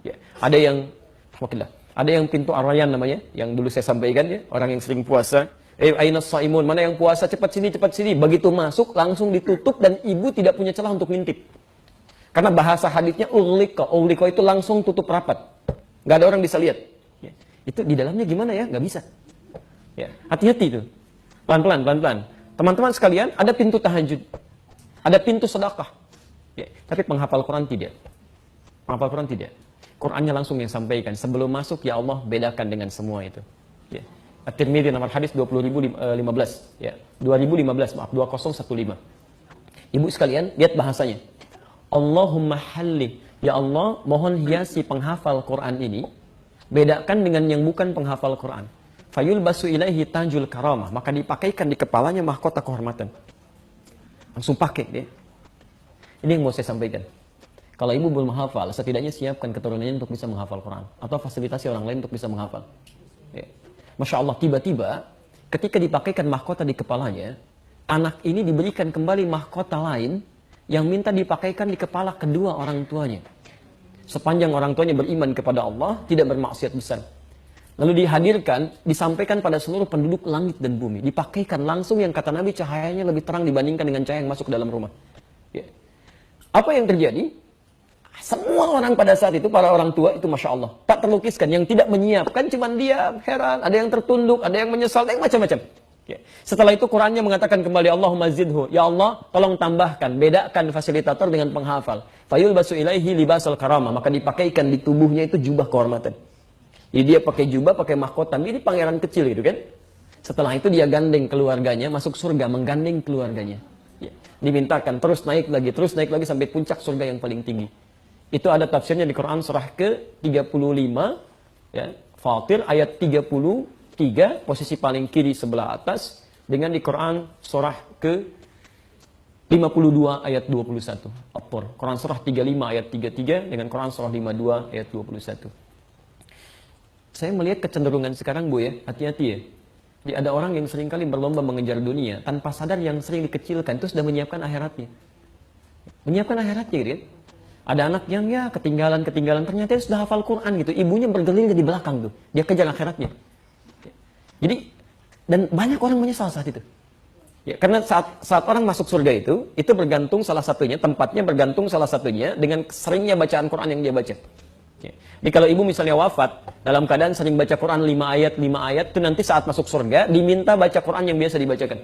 Ya. Ada yang pintu Ar-Rayyan namanya, yang dulu saya sampaikan ya, orang yang sering puasa. Aina shaimun, mana yang puasa, cepat sini. Begitu masuk langsung ditutup dan ibu tidak punya celah untuk ngintip. Karena bahasa hadisnya ughliqa itu langsung tutup rapat. Nggak ada orang bisa lihat. Ya. Itu di dalamnya gimana ya? Nggak bisa. Ya, hati-hati itu. Pelan-pelan. Teman-teman sekalian, ada pintu tahajud. Ada pintu sedekah. Ya, tapi penghafal Quran tidak. Penghafal Quran tidak. Qurannya langsung yang sampaikan. Sebelum masuk, ya Allah, bedakan dengan semua itu. Ya. At-Tirmidzi nomor hadis 20.015 ya. 2015 maaf 2015. Ibu sekalian, lihat bahasanya. Allahumma halli, ya Allah, mohon hiasi penghafal Quran ini bedakan dengan yang bukan penghafal Quran. Fayul basu ilaihi tajul karamah, maka dipakaikan di kepalanya mahkota kehormatan. Langsung pakai dia. Ini yang mau saya sampaikan. Kalau ibu belum menghafal, setidaknya siapkan keturunannya untuk bisa menghafal Quran atau fasilitasi orang lain untuk bisa menghafal. Ya. Masya Allah, tiba-tiba ketika dipakaikan mahkota di kepalanya, anak ini diberikan kembali mahkota lain yang minta dipakaikan di kepala kedua orang tuanya. Sepanjang orang tuanya beriman kepada Allah, tidak bermaksiat besar. Lalu dihadirkan, disampaikan pada seluruh penduduk langit dan bumi. Dipakaikan langsung yang kata Nabi cahayanya lebih terang dibandingkan dengan cahaya yang masuk dalam rumah. Ya. Apa yang terjadi? Semua orang pada saat itu, para orang tua itu Masya Allah, tak terlukiskan. Yang tidak menyiapkan, cuman dia heran. Ada yang tertunduk, ada yang menyesal, ada yang macam-macam. Ya. Setelah itu Qurannya mengatakan kembali, Allahumma zidhu. Ya Allah, tolong tambahkan, bedakan fasilitator dengan penghafal. Fayul basu ilaihi libasal karamah. Maka dipakaikan di tubuhnya itu jubah kehormatan. Jadi dia pakai jubah, pakai mahkota. Ini pangeran kecil gitu kan. Setelah itu dia gandeng keluarganya, masuk surga, menggandeng keluarganya. Ya. Dimintakan terus naik lagi sampai puncak surga yang paling tinggi. Itu ada tafsirnya di Quran surah ke-35 ya, Fatir ayat 33 posisi paling kiri sebelah atas, dengan di Quran surah ke-52 ayat 21. Quran surah 35 ayat 33 dengan Quran surah 52 ayat 21. Saya melihat kecenderungan sekarang, Bu ya, hati-hati ya. Jadi ada orang yang seringkali berlomba mengejar dunia tanpa sadar yang sering dikecilkan itu sudah menyiapkan akhiratnya. Menyiapkan akhiratnya gitu kan. Ada anak yang ya ketinggalan, ternyata dia sudah hafal Quran gitu. Ibunya bergelir di belakang tuh. Dia kejar akhiratnya. Jadi, dan banyak orang menyesal saat itu. Ya, karena saat orang masuk surga itu bergantung salah satunya, tempatnya bergantung salah satunya dengan seringnya bacaan Quran yang dia baca. Ya. Jadi kalau ibu misalnya wafat, dalam keadaan sering baca Quran 5 ayat, itu nanti saat masuk surga, diminta baca Quran yang biasa dibacakan.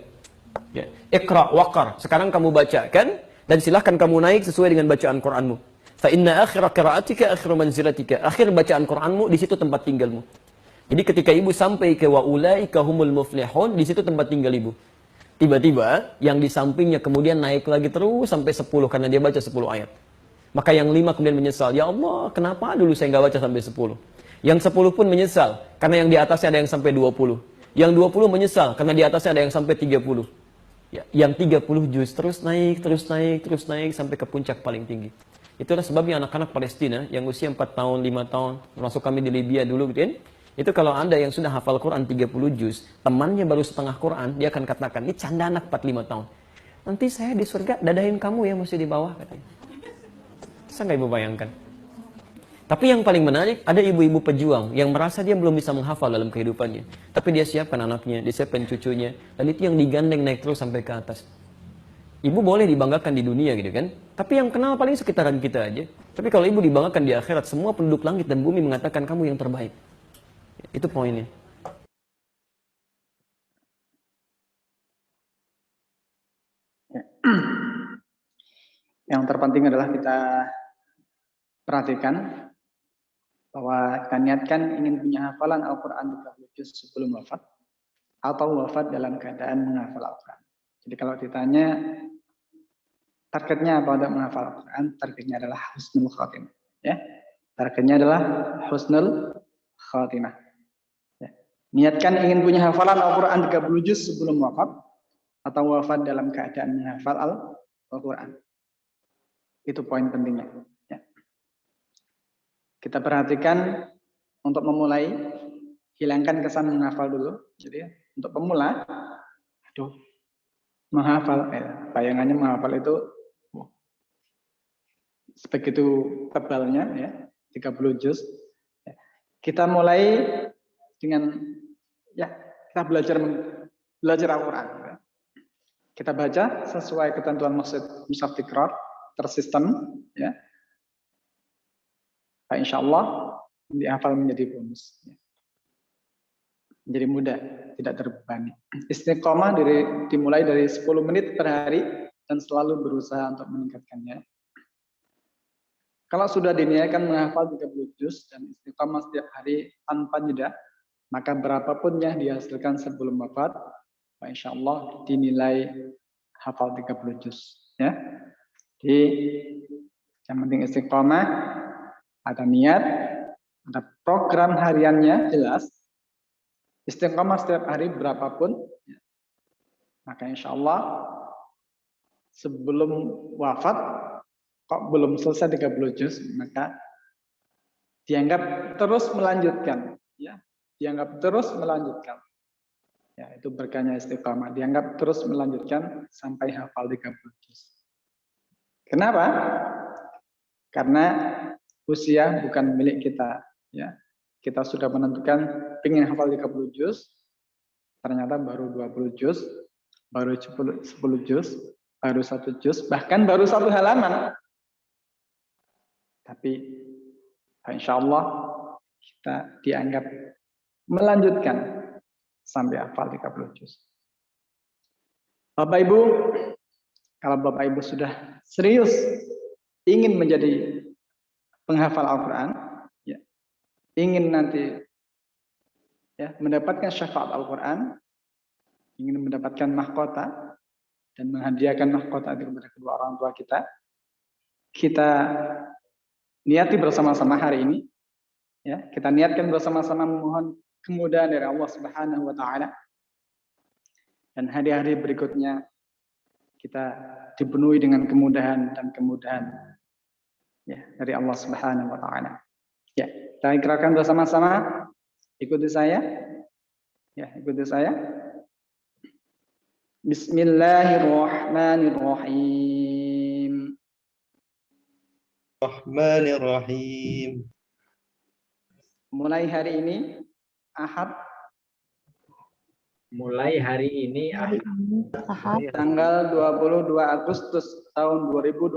Ya. Iqra waqar, sekarang kamu bacakan, dan silahkan kamu naik sesuai dengan bacaan Quranmu. Fa inna akhir qiraatika akhiru manzilatika. Akhir bacaan Qur'anmu di situ tempat tinggalmu. Jadi ketika ibu sampai ke wa ulaika humul muflihun, di situ tempat tinggal ibu. Tiba-tiba yang di sampingnya kemudian naik lagi terus sampai 10 karena dia baca 10 ayat. Maka yang 5 kemudian menyesal, ya Allah, kenapa dulu saya nggak baca sampai 10? Yang 10 pun menyesal karena yang di atasnya ada yang sampai 20. Yang 20 menyesal karena di atasnya ada yang sampai 30. Ya, yang 30 juz terus naik sampai ke puncak paling tinggi. Itulah sebabnya anak-anak Palestina yang usia 4 tahun, 5 tahun, termasuk kami di Libya dulu gitu kan. Itu kalau Anda yang sudah hafal Quran 30 juz, temannya baru setengah Quran, dia akan katakan, ini canda anak 4-5 tahun. Nanti saya di surga dadahin kamu ya mesti di bawah katanya. Bisa nggak ibu bayangkan? Tapi yang paling menarik, ada ibu-ibu pejuang yang merasa dia belum bisa menghafal dalam kehidupannya. Tapi dia siapkan anaknya, dia siapkan cucunya, dan itu yang digandeng naik terus sampai ke atas. Ibu boleh dibanggakan di dunia gitu kan, tapi yang kenal paling sekitaran kita aja. Tapi kalau ibu dibanggakan di akhirat, semua penduduk langit dan bumi mengatakan kamu yang terbaik. Itu poinnya. Yang Yang terpenting adalah kita perhatikan bahwa kita niatkan ingin punya hafalan Al-Quran 30 juz sebelum wafat atau wafat dalam keadaan menghafal Al-Quran. Jadi kalau ditanya targetnya apa untuk menghafal Al-Quran, targetnya adalah husnul khatimah. Ya, targetnya adalah husnul khatimah. Ya. Niatkan ingin punya hafalan Al-Quran 30 juz sebelum wafat atau wafat dalam keadaan menghafal Al-Quran. Itu poin pentingnya. Ya. Kita perhatikan untuk memulai, hilangkan kesan menghafal dulu. Jadi untuk pemula, menghafal, bayangannya menghafal itu sebegitu tebalnya, ya, 30 juz. Ya. Kita mulai dengan, ya, kita belajar Al-Quran. Ya. Kita baca sesuai ketentuan mushaf tikrar, tersistem, ya. Insya Allah dihafal menjadi bonus. Ya. Menjadi mudah, tidak terbebani. Istiqomah dimulai dari 10 menit per hari dan selalu berusaha untuk meningkatkannya. Kalau sudah diniatkan menghafal 30 juz dan istiqomah setiap hari tanpa jeda, maka berapapun yang dihasilkan sebelum wafat, insya Allah dinilai hafal 30 juz. Ya. Jadi yang penting istiqomah, ada niat, ada program hariannya jelas, istiqomah setiap hari berapapun, maka insya Allah sebelum wafat kok belum selesai 30 juz, maka dianggap terus melanjutkan, ya, dianggap terus melanjutkan. Ya, itu berkahnya istiqomah, dianggap terus melanjutkan sampai hafal 30 juz. Kenapa? Karena usia bukan milik kita, ya. Kita sudah menentukan ingin hafal 30 juz, ternyata baru 20 juz, baru 10 juz, baru 1 juz, bahkan baru 1 halaman. Tapi insya Allah kita dianggap melanjutkan sampai hafal 30 juz. Bapak Ibu, kalau Bapak Ibu sudah serius ingin menjadi penghafal Al-Quran, ya, ingin nanti, ya, mendapatkan syafaat Al-Quran, ingin mendapatkan mahkota dan menghadiahkan mahkota itu kepada kedua orang tua kita, kita niati bersama-sama hari ini, ya, kita niatkan bersama-sama memohon kemudahan dari Allah Subhanahu wa taala. Dan hari-hari berikutnya kita dipenuhi dengan kemudahan dan kemudahan, ya, dari Allah Subhanahu wa taala. Ya, kita ikrarkan bersama-sama. Ikuti saya. Ya, ikuti saya. Bismillahirrahmanirrahim. Rahmanirrahim. Mulai hari ini Ahad. Mulai hari ini Ahad. Tanggal 22 Agustus tahun 2021.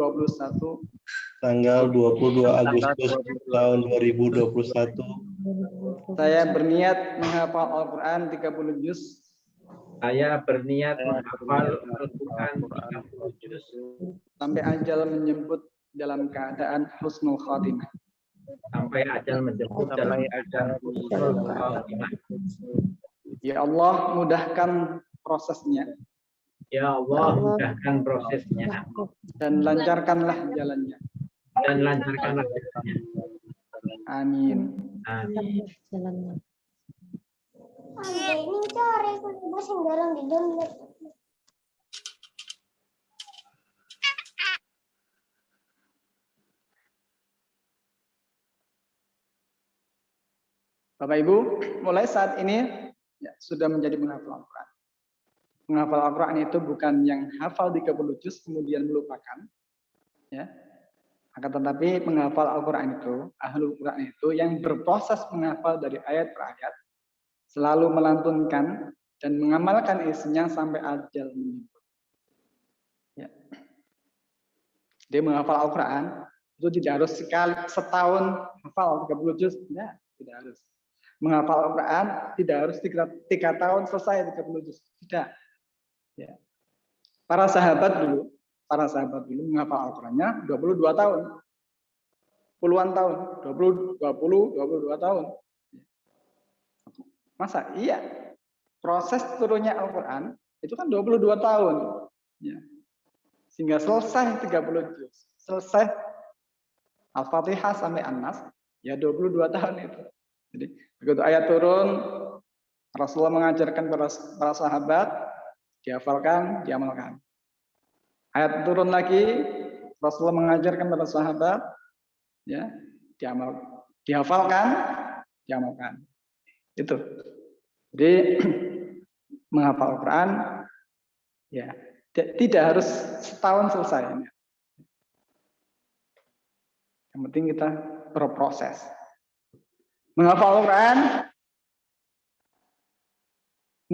Tanggal 22 Agustus tahun 2021. Saya berniat menghafal Al-Quran 30 juz. Saya berniat menghafal Al-Quran 30 juz. Sampai ajal menjemput dalam keadaan husnul khatimah. Sampai ajal menjemput dalam keadaan husnul khatimah. Ya Allah, mudahkan prosesnya. Ya Allah, mudahkan prosesnya. Dan lancarkanlah jalannya. Dan lancarkanlah jalannya. Amin. Amin. Ini cari bahasa dalam di download. Bapak Ibu, mulai saat ini, ya, sudah menjadi menghafal Al-Quran. Menghafal Al-Quran itu bukan yang hafal 30 juz kemudian melupakan, ya. Akan tetapi menghafal Al-Quran itu, ahlul Quran itu yang berproses menghafal dari ayat per ayat, selalu melantunkan dan mengamalkan isinya sampai ajal menjemput. Ya. Dia menghafal Al-Quran itu tidak harus setahun hafal 30 juz, ya, tidak harus. Menghafal Al-Quran tidak harus 3 tahun selesai 30 juz, tidak. Ya. Para sahabat dulu para sahabat dulu menghafal Al-Qur'annya 22 tahun. Puluhan tahun, 22 tahun. Masa iya? Proses turunnya Al-Qur'an itu kan 22 tahun. Ya. Sehingga selesai 30 juz. Selesai Al-Fatihah sampai An-Nas, ya 22 tahun itu. Jadi begitu ayat turun, Rasulullah mengajarkan para sahabat, dihafalkan, diamalkan. Ayat turun lagi, Rasulullah mengajarkan para sahabat, ya, dihafalkan, diamalkan. Itu. Jadi menghafal Al-Quran, ya tidak harus setahun selesai. Yang penting kita berproses. Menghafal Al-Quran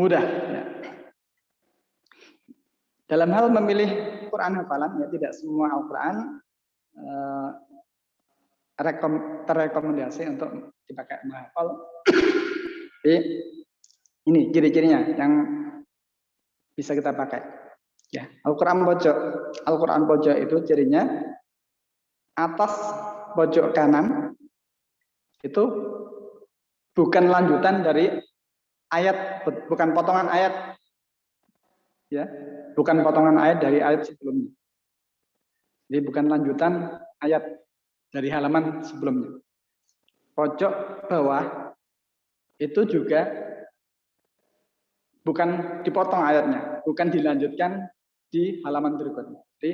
mudah. Ya. Dalam hal memilih Quran hafalan, ya tidak semua Al-Quran terrekomendasi untuk dipakai menghafal. Jadi ini ciri-cirinya yang bisa kita pakai. Ya, Al-Quran pojok itu cirinya atas pojok kanan itu bukan lanjutan dari ayat, bukan potongan ayat, ya, bukan potongan ayat dari ayat sebelumnya. Jadi bukan lanjutan ayat dari halaman sebelumnya. Pojok bawah itu juga bukan dipotong ayatnya, bukan dilanjutkan di halaman berikutnya. Jadi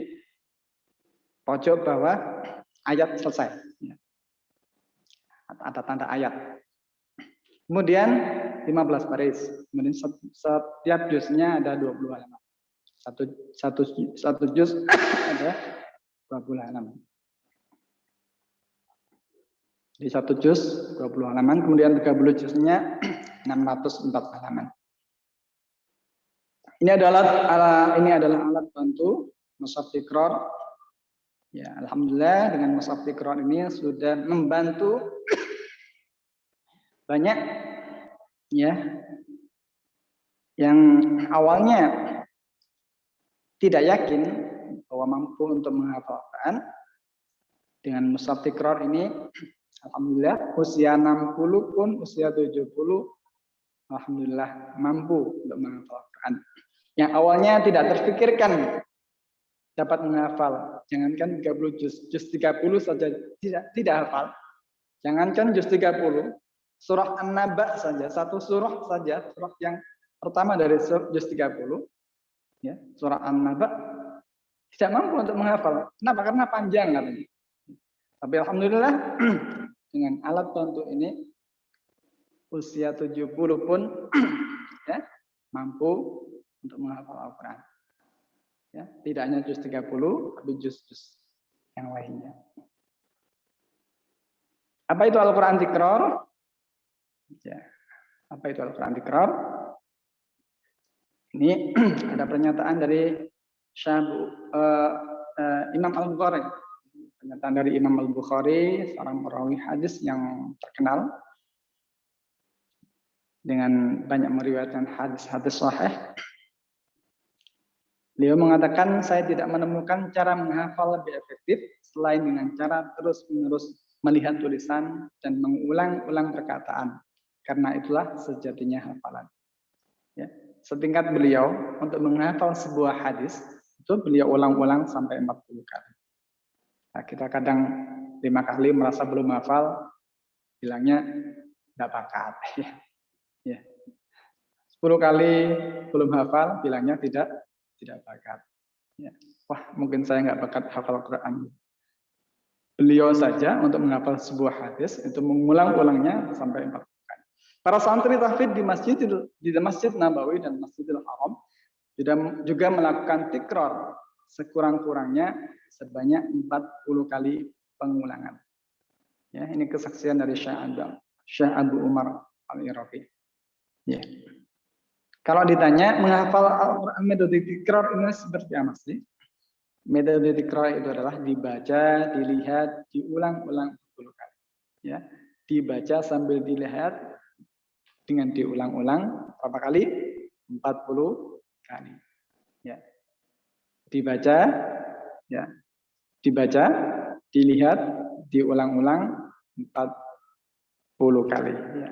pojok bawah ayat selesai. Ada tanda ayat. Kemudian 15 baris. Kemudian setiap juznya ada 20 halaman. Satu juz ada 20 halaman. Di satu juz 20 halaman, kemudian 30 juznya 604 halaman. Ini adalah alat bantu Mushaf Tikror. Ya, alhamdulillah dengan Mushaf Tikror ini sudah membantu banyak ya yang awalnya tidak yakin bahwa mampu untuk menghafal Quran. Dengan Mushaf Tikror ini alhamdulillah usia 60 pun usia 70 alhamdulillah mampu untuk menghafal Quran. Yang awalnya tidak terfikirkan dapat menghafal. Jangankan 30 juz 30 saja tidak hafal. Jangankan juz 30, surah An-Naba saja, satu surah saja, surah yang pertama dari juz 30, ya, surah An-Naba tidak mampu untuk menghafal. Kenapa? Karena panjang katanya. Tapi alhamdulillah dengan alat bantu ini usia 70 pun ya, mampu untuk menghafal Al-Quran. Ya, tidak hanya juz 30, tapi juz-juz yang lainnya. Apa itu Al-Quran Tikror? Ya, apa itu Al-Quran Tikror? Ini ada pernyataan dari Imam Al-Bukhari. Pernyataan dari Imam Al-Bukhari, seorang perawi hadis yang terkenal dengan banyak meriwayatkan hadis-hadis sahih. Beliau mengatakan, saya tidak menemukan cara menghafal lebih efektif selain dengan cara terus-menerus melihat tulisan dan mengulang-ulang perkataan. Karena itulah sejatinya hafalan. Ya. Setingkat beliau untuk menghafal sebuah hadis, itu beliau ulang-ulang sampai 40 kali. Nah, kita kadang 5 kali merasa belum hafal, bilangnya tidak bakat. Ya. 10 kali belum hafal, bilangnya tidak bakat. Ya. Wah, mungkin saya nggak bakat hafal Quran. Beliau saja untuk menghafal sebuah hadis itu mengulang-ulangnya sampai 40 kali. Para santri tahfidz di Masjid Nabawi dan Masjidil Haram juga melakukan tikror sekurang-kurangnya sebanyak 40 kali pengulangan. Ya, ini kesaksian dari Syekh Abu Umar Al-Iraqi. Ya. Kalau ditanya menghafal Al-Quran metode tikror ini seperti apa sih? Metode tikror itu adalah dibaca, dilihat, diulang-ulang 10 kali. Ya, dibaca sambil dilihat dengan diulang-ulang berapa kali? 40 kali. Ya. Dibaca, ya. Dibaca, dilihat, diulang-ulang 40 kali. Ya.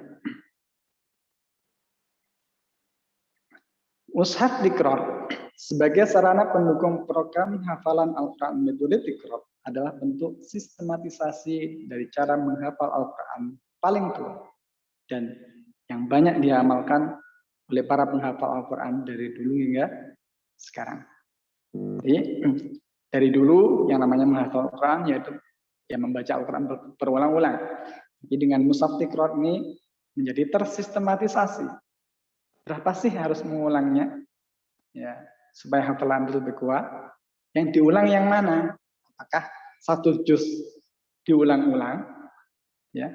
Mushaf Tikror sebagai sarana pendukung program hafalan Al-Quran, metode Tikror adalah bentuk sistematisasi dari cara menghafal Al-Quran paling tua dan yang banyak diamalkan oleh para penghafal Al-Quran dari dulu hingga sekarang. Jadi dari dulu yang namanya menghafal Al-Quran yaitu yang membaca Al-Quran berulang-ulang. Jadi dengan Mushaf Tikror ini menjadi tersistematisasi. Berapa sih harus mengulangnya? Ya, supaya hafalan itu lebih kuat. Yang diulang yang mana? Apakah satu juz diulang-ulang? Ya.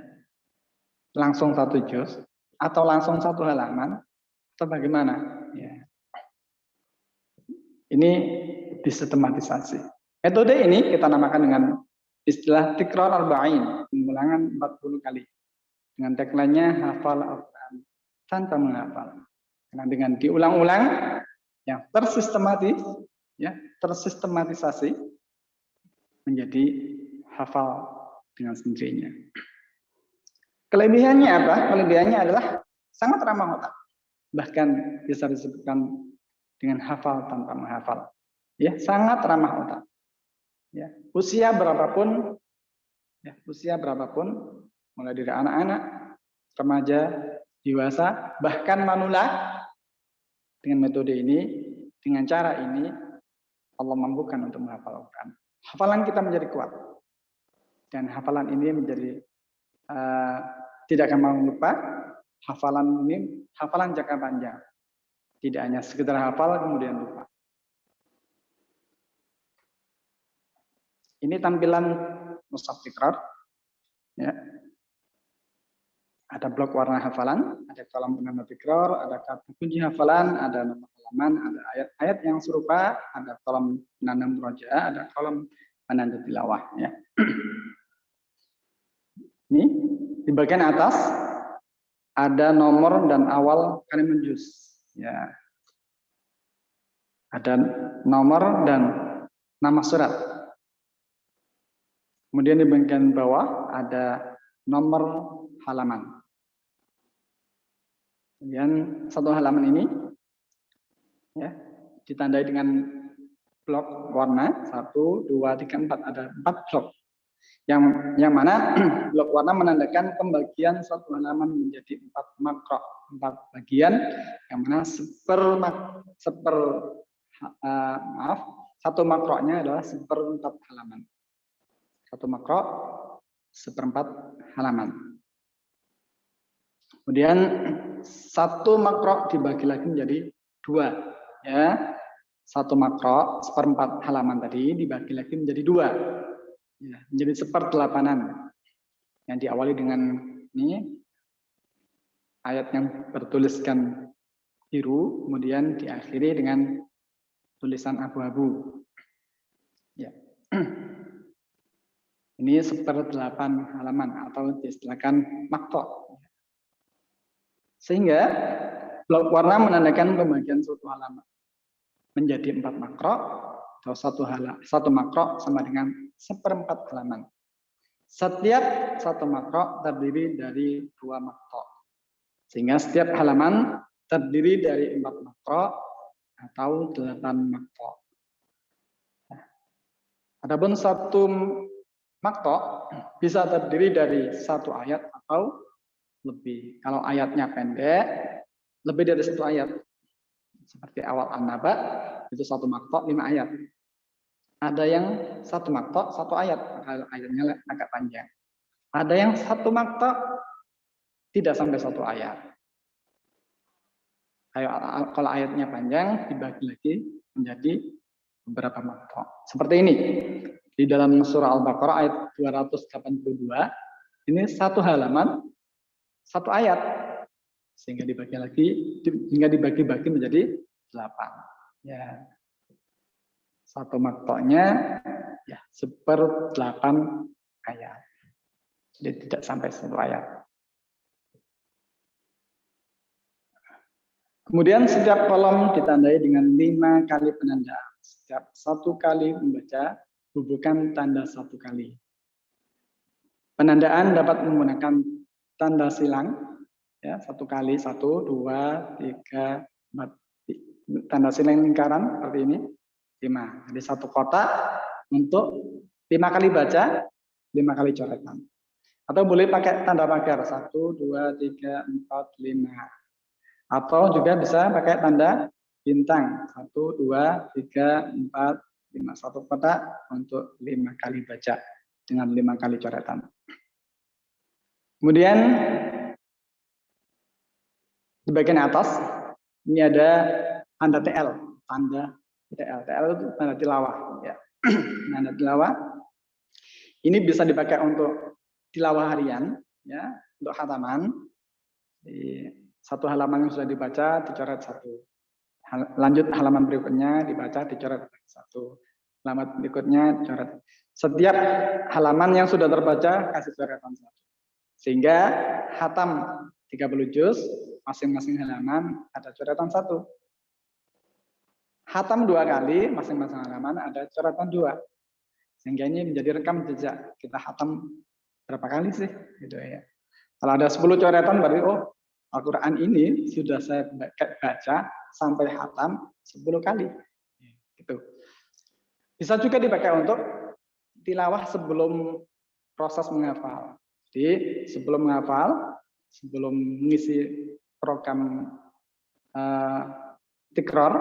Langsung satu juz atau langsung satu halaman atau bagaimana? Ya. Ini disistematisasi. Metode ini kita namakan dengan istilah Tikror Arba'in, pengulangan 40 kali. Dengan tagline-nya hafal Al-Quran tanpa menghafal. Karena dengan diulang-ulang yang tersistematis, ya, tersistematisasi menjadi hafal dengan sendirinya. Kelebihannya apa? Kelebihannya adalah sangat ramah otak. Bahkan bisa disebutkan dengan hafal tanpa menghafal. Ya, sangat ramah otak. Ya, usia berapapun, mulai dari anak-anak, remaja, dewasa, bahkan manula. Dengan metode ini, dengan cara ini, Allah mampukan untuk menghafal Al-Quran. Hafalan kita menjadi kuat. Dan hafalan ini menjadi tidak akan mau lupa. Hafalan ini, hafalan jangka panjang. Tidak hanya sekedar hafal, kemudian lupa. Ini tampilan Mushaf Tikror. Ya. Ada blok warna hafalan, ada kolom penanda tikror, ada kata kunci hafalan, ada nomor halaman, ada ayat-ayat yang serupa, ada kolom penanda murojaah, ada kolom penanda tilawah. Ya. Ini di bagian atas ada nomor dan awal kalimat juz. Ya. Ada nomor dan nama surat. Kemudian di bagian bawah ada nomor halaman. Kemudian satu halaman ini ya, ditandai dengan blok warna 1, 2, 3, 4. Ada 4 blok. Yang mana blok warna menandakan pembagian satu halaman menjadi 4 makro, 4 bagian, yang mana satu makronya adalah 1/4 halaman. Satu makro 1/4 halaman. Kemudian satu makro dibagi lagi menjadi 2. Ya. Satu makro 1/4 halaman tadi dibagi lagi menjadi 2. Ya, menjadi 1/8 yang diawali dengan ini ayat yang bertuliskan biru, kemudian diakhiri dengan tulisan abu-abu. Ya. Ini 1/8 halaman atau diistilahkan makro. Sehingga blok warna menandakan pembagian suatu halaman menjadi 4 makro atau satu makro sama dengan 1/4 halaman. Setiap satu makro terdiri dari 2 makro. Sehingga setiap halaman terdiri dari 4 makro atau 8 makro. Adapun satu makro bisa terdiri dari 1 ayat atau lebih. Kalau ayatnya pendek, lebih dari 1 ayat. Seperti awal An-Naba, itu 1 makro 5 ayat. Ada yang 1 makro 1 ayat, ayatnya agak panjang. Ada yang 1 makro tidak sampai 1 ayat. Kalau ayatnya panjang, dibagi lagi menjadi beberapa makro. Seperti ini. Di dalam surah Al-Baqarah ayat 282, ini 1 halaman, 1 ayat, sehingga dibagi-bagi menjadi 8. Ya, 1 makronya ya 1/8 ayat, jadi tidak sampai 1 ayat. Kemudian setiap kolom ditandai dengan 5 kali penanda. Setiap 1 kali membaca bubukan tanda 1 kali. Penandaan dapat menggunakan tanda silang, ya, 1 kali, 1, 2, 3, 4. Tanda silang lingkaran seperti ini, 5. Jadi 1 kotak untuk 5 kali baca, 5 kali coretan. Atau boleh pakai tanda pagar, 1, 2, 3, 4, 5. Atau juga bisa pakai tanda bintang, 1, 2, 3, 4, 5. 1 kotak untuk 5 kali baca dengan 5 kali coretan. Kemudian di bagian atas ini ada tanda TL, tanda TL. TL itu tanda tilawah, ya. Tanda tilawah ini bisa dipakai untuk tilawah harian, ya, untuk khataman. Di 1 halaman yang sudah dibaca dicoret 1. Lanjut halaman berikutnya dibaca dicoret 1. Halaman berikutnya dicoret. Setiap halaman yang sudah terbaca kasih coretan 1. Sehingga khatam 30 juz, masing-masing halaman ada coretan 1. Khatam 2 kali, masing-masing halaman ada coretan 2. Sehingga ini menjadi rekam jejak. Kita khatam berapa kali sih? Gitu ya. Kalau ada 10 coretan berarti Al-Quran ini sudah saya baca sampai khatam 10 kali. Gitu. Bisa juga dipakai untuk tilawah sebelum proses menghafal. Jadi sebelum menghafal, sebelum mengisi program tikror,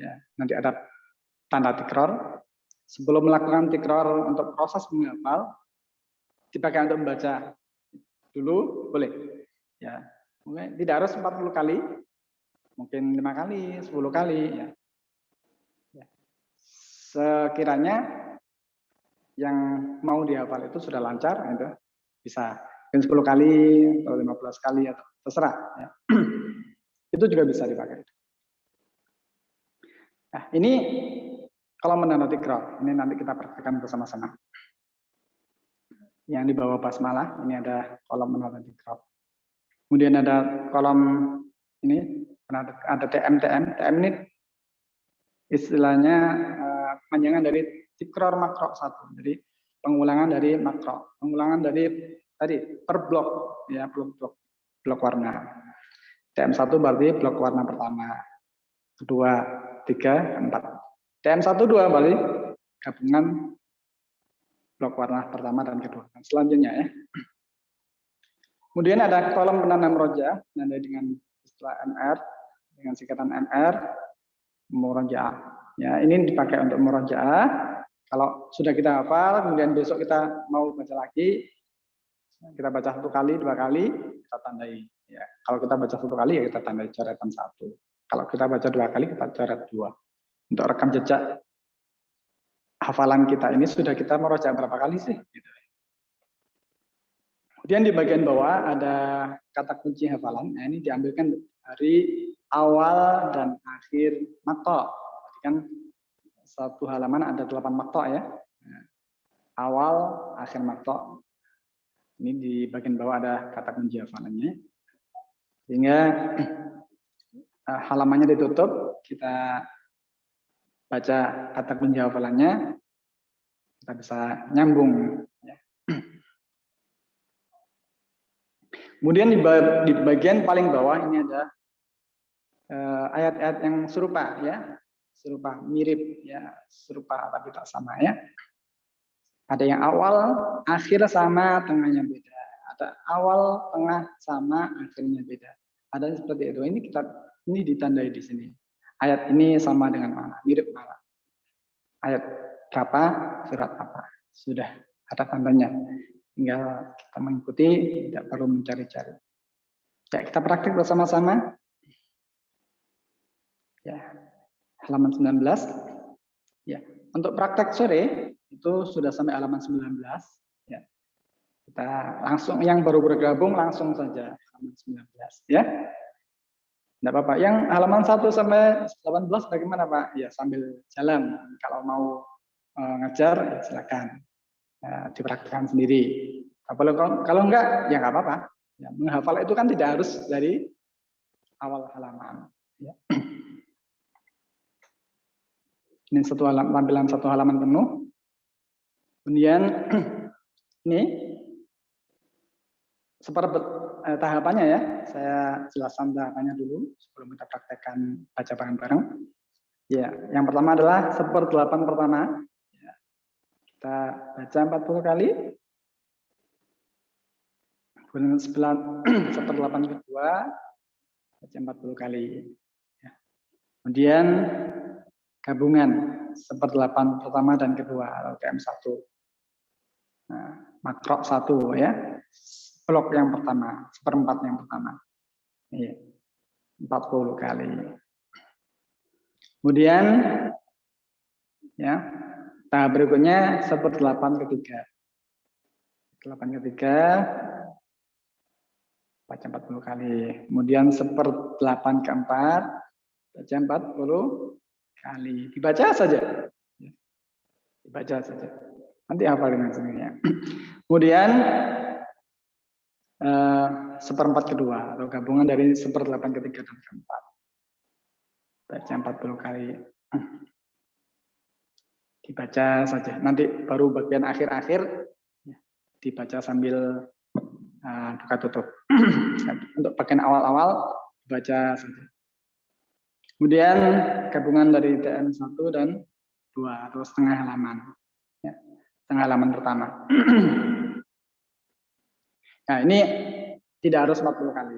ya, nanti ada tanda tikror. Sebelum melakukan tikror untuk proses menghafal, dipakai untuk membaca dulu boleh. Ya, mungkin tidak harus 40 kali, mungkin 5 kali, 10 kali. Ya. Ya. Sekiranya yang mau dihafal itu sudah lancar, itu bisa mungkin 10 kali atau 15 kali atau terserah. Ya. Itu juga bisa dipakai. Nah, ini kalau menanda tikror, ini nanti kita praktekkan bersama-sama. Yang di bawah basmalah, ini ada kolom menanda tikror. Kemudian ada kolom ini, ada TM. TM ini istilahnya kepanjangan dari tikror makro 1. Jadi pengulangan dari makro, pengulangan dari tadi per blok, ya, blok warna. TM1 berarti blok warna pertama, kedua, 3, 4. TM1, 2 berarti gabungan blok warna pertama dan kedua. Dan selanjutnya, ya. Kemudian ada kolom penanda murojaah, penanda dengan istilah MR, dengan singkatan MR, murojaah. Ya, ini dipakai untuk murojaah. Kalau sudah kita hafal, kemudian besok kita mau baca lagi, kita baca 1 kali, 2 kali, kita tandai. Ya, kalau kita baca 1 kali, ya kita tandai coretan 1. Kalau kita baca 2 kali, kita coret 2. Untuk rekam jejak hafalan kita ini sudah kita merojaah berapa kali sih? Gitu. Kemudian di bagian bawah ada kata kunci hafalan. Nah, ini diambilkan dari awal dan akhir makto. Kan 1 halaman ada 8 makto, ya. Nah, awal, akhir makto. Ini di bagian bawah ada kata kunci hafalannya. Sehingga halamannya ditutup, kita baca kata kunci hafalannya, kita bisa nyambung. Ya. Kemudian di bagian paling bawah ini ada ayat-ayat yang serupa, ya, serupa, mirip, ya, serupa tapi tak sama, ya. Ada yang awal, akhir sama, tengahnya beda. Ada awal, tengah sama, akhirnya beda. Ada seperti itu. Ini ditandai di sini. Ayat ini sama dengan mana, mirip mana. Ayat berapa, surat apa. Sudah ada tandanya. Tinggal kita mengikuti, tidak perlu mencari-cari. Ya, kita praktik bersama-sama. Ya, halaman 19. Ya, untuk praktek sore itu sudah sampai halaman 19. Ya. Kita langsung, yang baru bergabung langsung saja halaman 19, ya. Tidak apa-apa. Yang halaman 1 sampai 18 bagaimana, Pak? Ya, sambil jalan. Kalau mau ngajar, ya silakan. Dipraktikkan sendiri. Kalau enggak, ya nggak apa-apa. Ya, menghafal itu kan tidak harus dari awal halaman. Ya. Ini tampilan 1 halaman penuh. Kemudian ini tahapannya ya, saya jelaskan tahapannya dulu sebelum kita praktekkan baca bareng-bareng. Ya, yang pertama adalah 1/8 pertama. Ya, kita baca 40 kali. Kemudian 1/8 kedua, baca 40 kali. Ya. Kemudian gabungan 1/8 pertama dan kedua atau TM1. Nah, makro 1 ya. Blok yang pertama, 1/4 yang pertama. Iya. 40 kali. Kemudian ya, tahap berikutnya 1/8 ketiga. 1/8 ketiga baca 40 kali. Kemudian 1/8 keempat baca 40 kali. Dibaca saja. Dibaca saja. Nanti hafal dengan sendirinya. Kemudian 1/4 kedua atau gabungan dari 1/8 ketiga dan keempat. Baca 40 kali. Dibaca saja. Nanti baru bagian akhir-akhir dibaca sambil buka tutup. Untuk bagian awal-awal baca saja. Kemudian gabungan dari TM1 dan 2 atau setengah halaman. Ya, setengah halaman pertama. Nah, ini tidak harus 40 kali.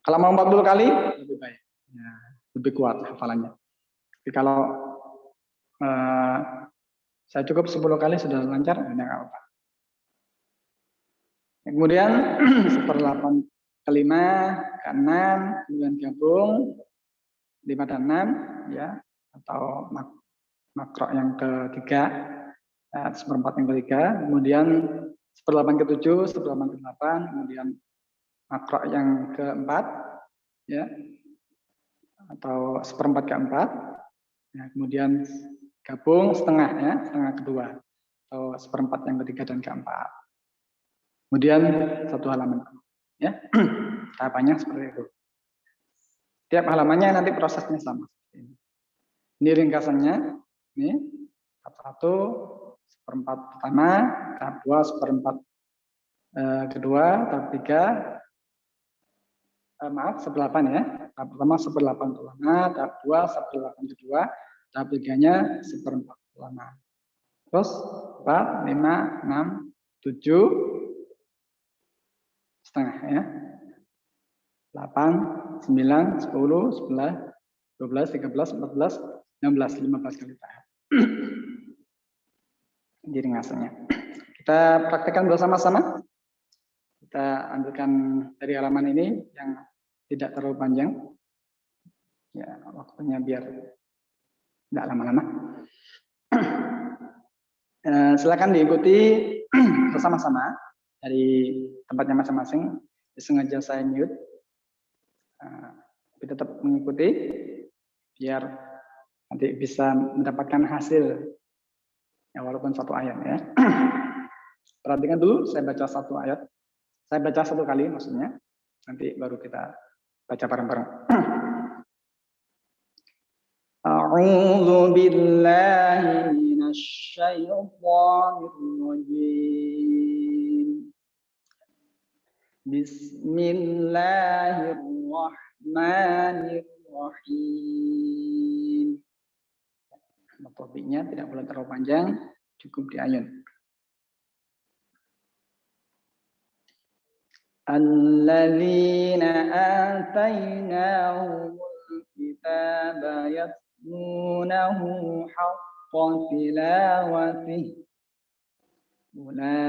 Kalau mau 40 kali lebih baik. Ya, lebih kuat hafalannya. Tapi kalau saya cukup 10 kali sudah lancar, tidak apa-apa. Kemudian 1/8 kelima, ke-6, kemudian gabung 5 dan 6 ya, atau makro yang ketiga, 1/4 yang ketiga, kemudian 1/8 ke-7, 1/8 ke-8, kemudian makro yang keempat ya, atau 1/4 keempat, ya, kemudian gabung setengah ya, setengah kedua, atau 1/4 yang ketiga dan keempat. Kemudian 1 halaman, ya. Tahapannya seperti itu. Tiap halamannya nanti prosesnya sama. Ini ringkasannya. Ini tahap 1, 1/4 pertama, tahap 2, 1/4 kedua, tahap 3, maaf 1/8 ya. Tahap pertama 1/8 pertama, tahap 2 1/8 kedua, tahap 3-nya 1/4 pertama. Terus 4, 5, 6, 7 setengah ya. 8, 9, 10, 11, 12, 13, 14, 16, 15 kali tahap. Di ringkasannya. Kita praktekkan bersama-sama. Kita ambilkan dari halaman ini yang tidak terlalu panjang. Ya, waktunya biar tidak lama-lama. Silakan diikuti bersama-sama dari tempatnya masing-masing. Sengaja saya mute. Tapi tetap mengikuti biar nanti bisa mendapatkan hasil ya, walaupun 1 ayat ya. Perhatikan dulu, saya baca 1 ayat. Saya baca 1 kali maksudnya. Nanti baru kita baca bareng-bareng. A'udzu billahi minasy syaithanir rajim. Bismillahirrahmanirrahim. Topiknya tidak boleh terlalu panjang, cukup di ayat. Alladzina atainahumul kitaba yatlunahu haqqa tilawatihi ulaika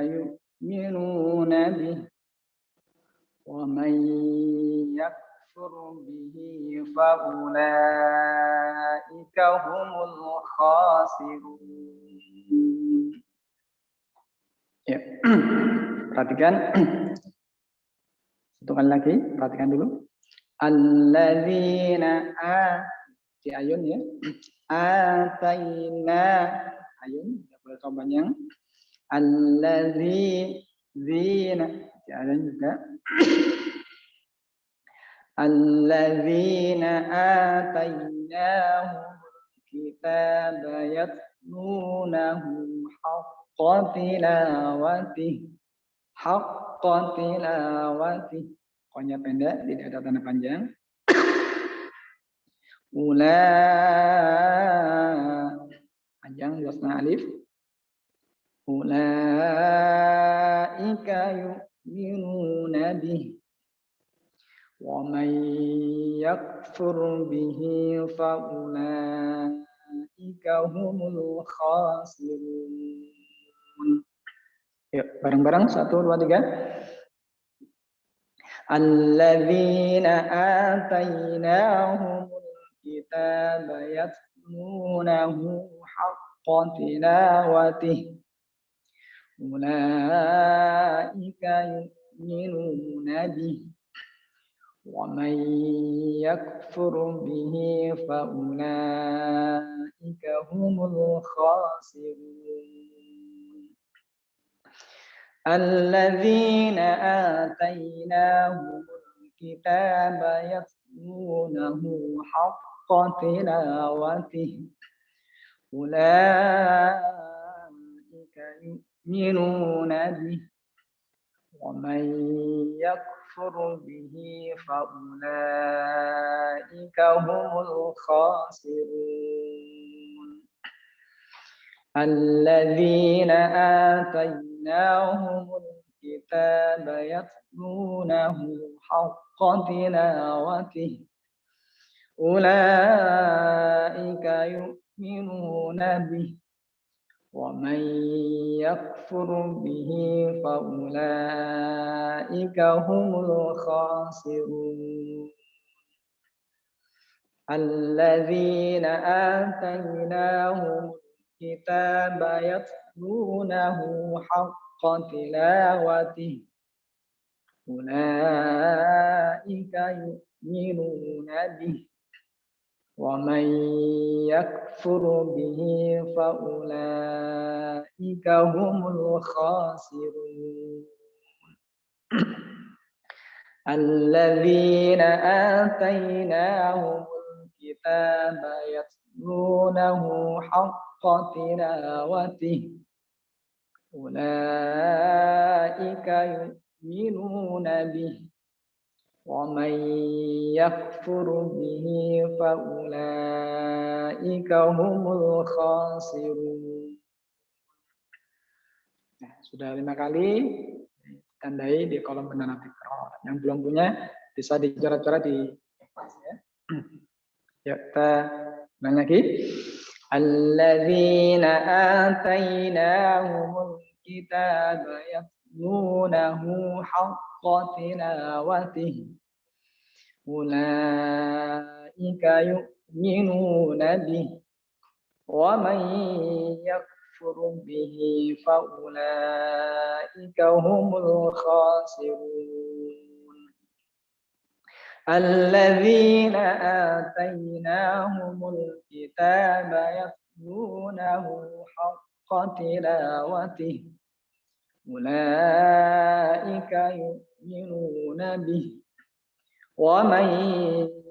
yu'minuna bihi wa man yakfur bihi fa ulaika humul khasirun. Ya. Perhatikan. Satu kali lagi, perhatikan dulu. Alladzina di ayun ya. Ataina ayun, tidak boleh terlalu panjang. Alladzina di ayun juga. Alladzina atainahumul kitaba yatlunahu haqqa tilawatih. Haqqa tilawatih. Qanya pendek, tidak ada tanda panjang. Panjang wasna alif. Ulaika yu'minuna bih. Wa man yakfur bihi fa ulaika humul khasirun. Yuk, bareng-bareng 1, 2, 3. Alladzina atainahumul kitaba yatlunahu haqqa tilawatih. Ulaika yu'minuna bih. Wa man yakfur bihi fa ulaika humul khasirun. Alladzina atainahumul kitaba yatlunahu haqqa tilawatih. Ulaika yu'minuna bih. Wa man yakfur bihi fa ulaika humul khasirun. Alladzina atainahumul kitaba yatlunahu haqqa tilawatih. Ulaika yu'minuna bih. Wa man yakfur bihi fa ulaika humul khasirun. Alladzina atainahumul kitaba yatlunahu haqqa tilawatih. Ulaika yu'minuna bih. Wa man yakfur bihi fa ulaika humul khasirun. Alladzina atainahumul kitaba yatlunahu haqqa tilawatih. Ulaika yu'minuna bih. Wa man yakfur bihi fa ulaika humul khasirun. Nah, sudah 5 kali tandai di kolom penanda tikrar. Yang belum punya bisa dicoret-coret di kertas ya. Yuk, kita ulang lagi. Alladzina atainahumul kitaba yatlunahu haqqa tilawatih. Ulaika yu'minuna bih. Wa man yakfur bihi fa ulaika humul khasirun. Alladzina atainahumul kitaba yatlunahu haqqa tilawatih. Ulaika yu'minuna bih. Wa man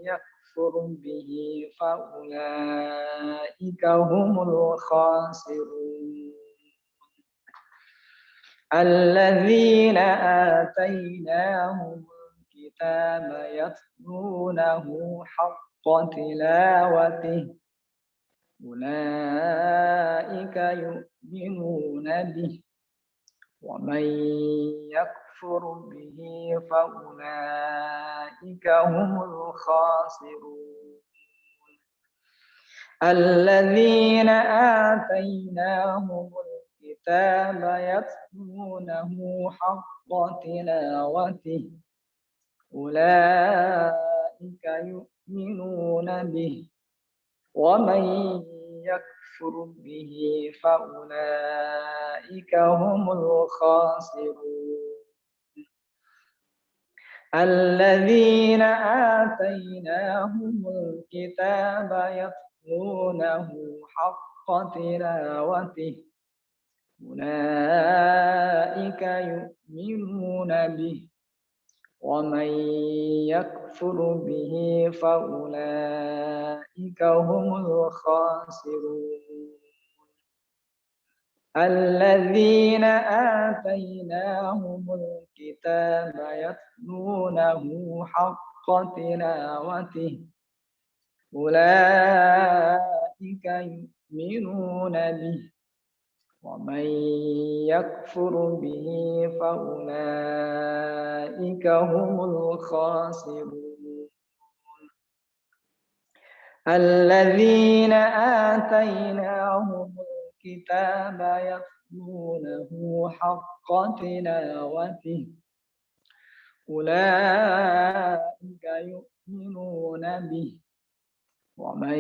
yakfur bihi fa ulaika humul khasirun. Alladzina atainahumul kitaba yatlunahu haqqa tilawatih. Ulaika yu'minuna bih. Wa man yakfur bihi fa ulaika humul khasirun. Alladzina atainahumul kitaba yatlunahu haqqa tilawatih. Ulaika yu'minuna bih. Wa man yakfur bihi fa ulaika humul khasirun. Alladzina atainahumul kitaba yatlunahu haqqa tilawatih. Ulaika yu'minuna bih. ومن يكفر به فأولئك هم الخاسرون الذين آتيناهم الكتاب يتلونه حق تلاوته أولئك يؤمنون به ومن يكفر به فأولئك هم الخاسرون الذين آتيناهم الكتاب يتلونه حق تلاوته أولئك يؤمنون به ومن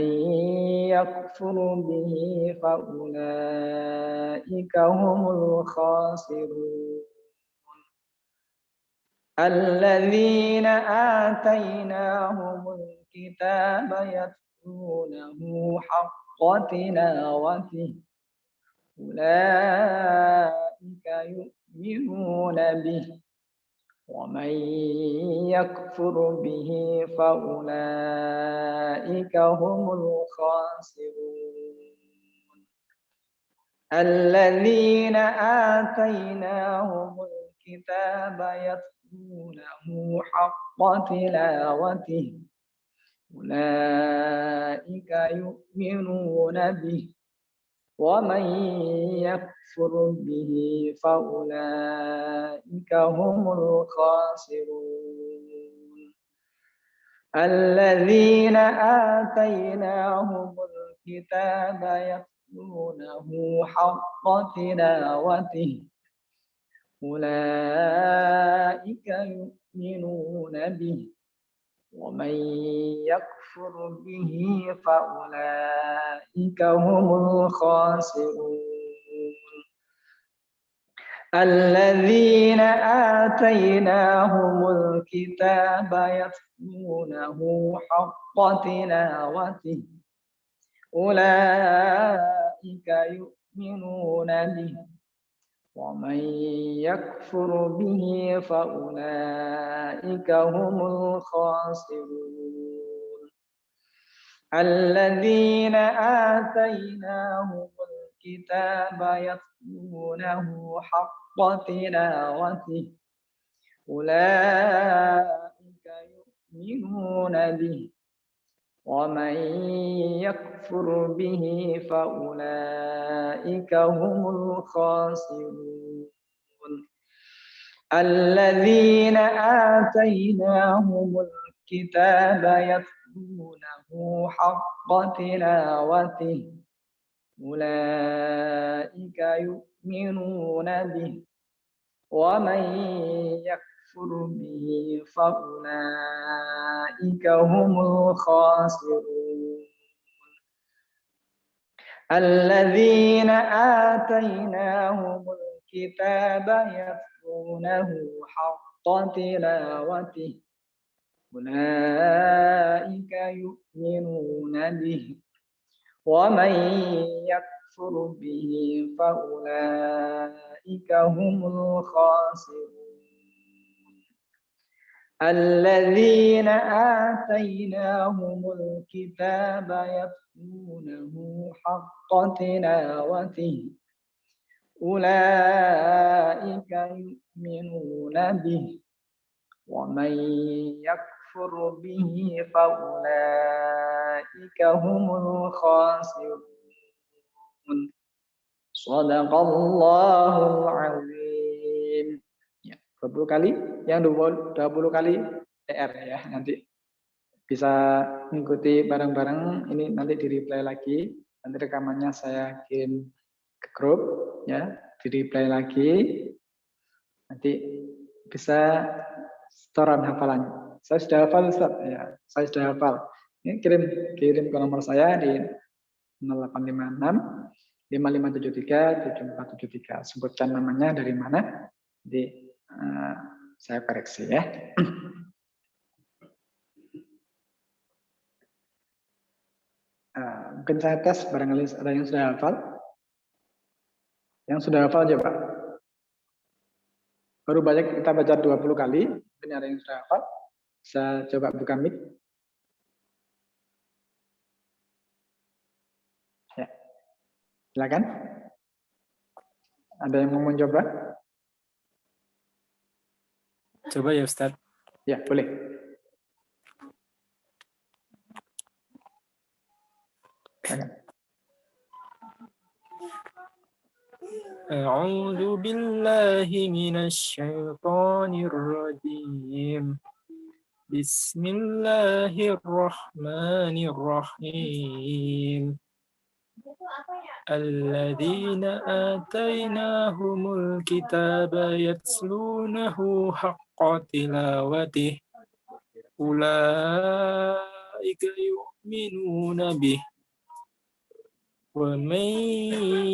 يكفر به فأولئك هم الخاسرون الذين آتيناهم الكتاب يتلونه حق تلاوته أولئك يؤمنون به ومن يكفر به فأولئك هم الخاسرون الذين آتيناهم الكتاب يتلونه حق تلاوته أولئك يؤمنون به ومن يكفر به فأولئك هم الخاسرون الذين آتيناهم الكتاب يتلونه حق تلاوته أولئك يؤمنون به ومن يكفر به فأولئك هم الخاسرون الذين آتيناهم الكتاب يتلونه حق تلاوته أولئك يؤمنون به ومن يكفر به فأولئك هم الخاسرون الذين آتيناهم الكتاب يتلونه حق تلاوته أولئك يؤمنون به ومن يكفر به فأولئك هم الخاسرون الذين آتيناهم الكتاب يتلونه حق تلاوته أولئك يؤمنون به ومن يكفر به فأولئك هم الخاسرون الذين آتيناهم الكتاب يتلونه حق تلاوته أولئك يؤمنون به ومن يكفر به فأولئك هم الخاسرون الذين آتيناهم الكتاب يتلونه حق تلاوته أولئك يؤمنون به ومن يكفر به فأولئك هم الخاسرون صدق Allahul Azim. Ya, 20 kali, yang 20 kali TR ya, nanti bisa mengikuti bareng-bareng. Ini nanti di replay lagi, nanti rekamannya saya kirim ke grup ya, di replay lagi, nanti bisa setoran hafalannya. Saya sudah hafal Ustaz ya, saya sudah hafal. Ini kirim ke nomor saya di 0856 5573 7473. Sebutkan namanya dari mana, jadi saya koreksi ya. Mungkin saya tes barangkali ada yang sudah hafal. Yang sudah hafal aja Pak. Baru banyak kita baca 20 kali. Mungkin ada yang sudah hafal. Bisa coba buka mic. Ya. Silakan. Ada yang mau mencoba? Coba ya Ustaz. Ya, boleh. Silakan. أعوذ بالله من الشيطان الرجيم بسم الله الرحمن الرحيم الذين آتيناهم الكتاب يتلونه حق تلاوته أولئك يؤمنون به ومن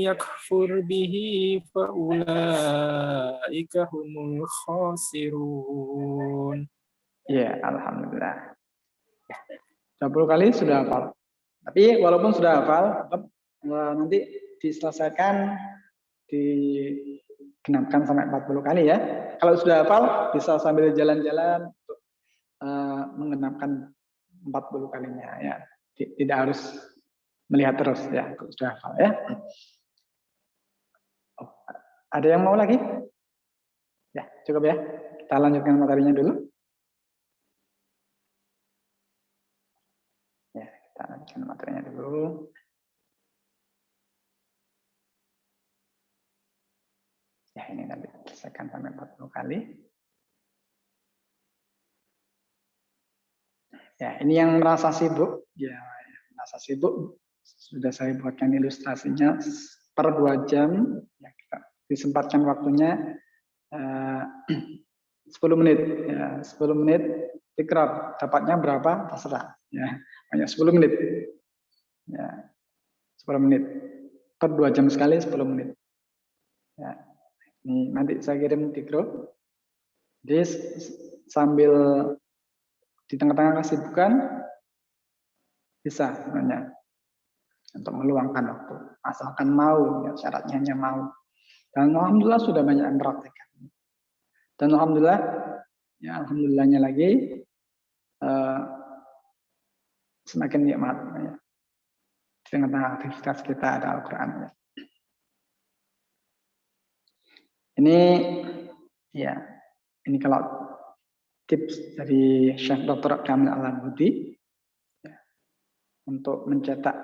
يكفر به فأولئك هم الخاسرون. Ya, alhamdulillah. 20 kali sudah hafal. Tapi walaupun sudah hafal, nanti diselesaikan, digenapkan sampai 40 kali ya. Kalau sudah hafal, bisa sambil jalan-jalan untuk menggenapkan 40 kalinya ya. Tidak harus melihat terus ya, kalau sudah hafal ya. Ada yang mau lagi? Ya, cukup ya. Kita lanjutkan materinya dulu. Ya, kita lanjutkan materinya dulu. Ya, ini nanti selesaikan sampai 40 kali. Ya, ini yang merasa sibuk. Ya, merasa sibuk. Sudah saya buatkan ilustrasinya per 2 jam. Ya, kita disempatkan waktunya 10 menit. Ya, 10 menit tikrab. Dapatnya berapa? Terserah. Ya, hanya 10 menit. Ya, 10 menit. Per 2 jam sekali 10 menit. Ya, ini nanti saya kirim di grup. Jadi sambil di tengah-tengah kesibukan bisa sebenarnya untuk meluangkan waktu, asalkan mau, ya, syaratnya hanya mau. Dan alhamdulillah sudah banyak yang praktekkan. Dan alhamdulillah, ya alhamdulillahnya lagi semakin nikmat ya. Di tengah-tengah aktivitas kita ada Al-Quran ya. Ini ya, ini kalau tips dari Syekh Dr. Kamil Al-Budi ya, untuk mencetak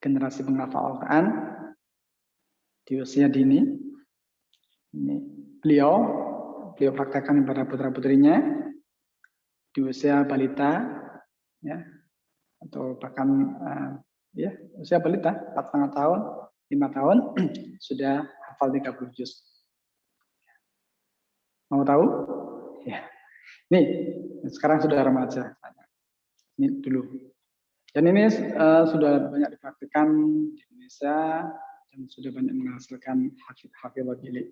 generasi penghafal Al-Quran di usia dini. Ini beliau praktekkan kepada putra-putrinya di usia balita, ya, atau bahkan ya usia balita 4,5 tahun, 5 tahun sudah hafal 30 juz. Mau tahu? Ya, nih sekarang sudah remaja. Ini dulu. Dan ini sudah banyak dipraktikkan di Indonesia dan sudah banyak menghasilkan hafid cilik.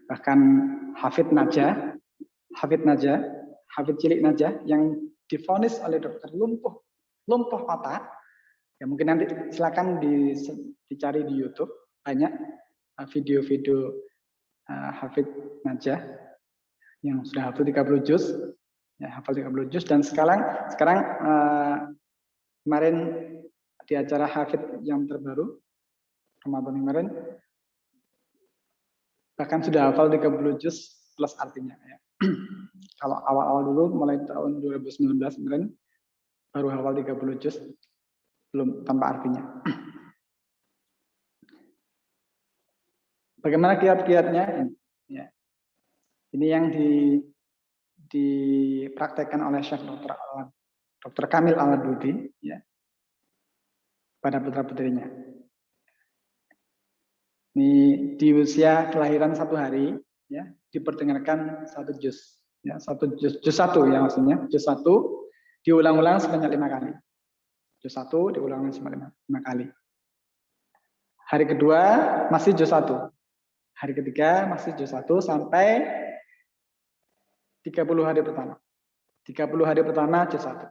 Bahkan hafid cilik najah yang divonis oleh dokter lumpuh patah. Ya mungkin nanti silakan dicari di YouTube, banyak video-video hafid najah yang sudah hafal 30 juz. Ya, hafal 30 juz dan sekarang kemarin di acara hafid yang terbaru Ramadan kemarin bahkan sudah hafal 30 juz plus artinya ya. Kalau awal-awal dulu mulai tahun 2019 kemarin baru hafal 30 juz belum tanpa artinya. Bagaimana kiat-kiatnya? Ya. Ini yang dipraktekkan oleh Syekh Dr. Kamil Al-Budi ya, pada putra-putrinya. Ini di usia kelahiran 1 hari ya, diperdengarkan 1 juz ya, 1 juz 1 ya maksudnya, juz 1 diulang-ulang sebanyak 5 kali. Juz 1 diulang-ulang sebanyak 5 kali. Hari kedua masih juz 1. Hari ketiga masih juz 1 sampai 30 hari pertama. 30 hari pertama juz 1.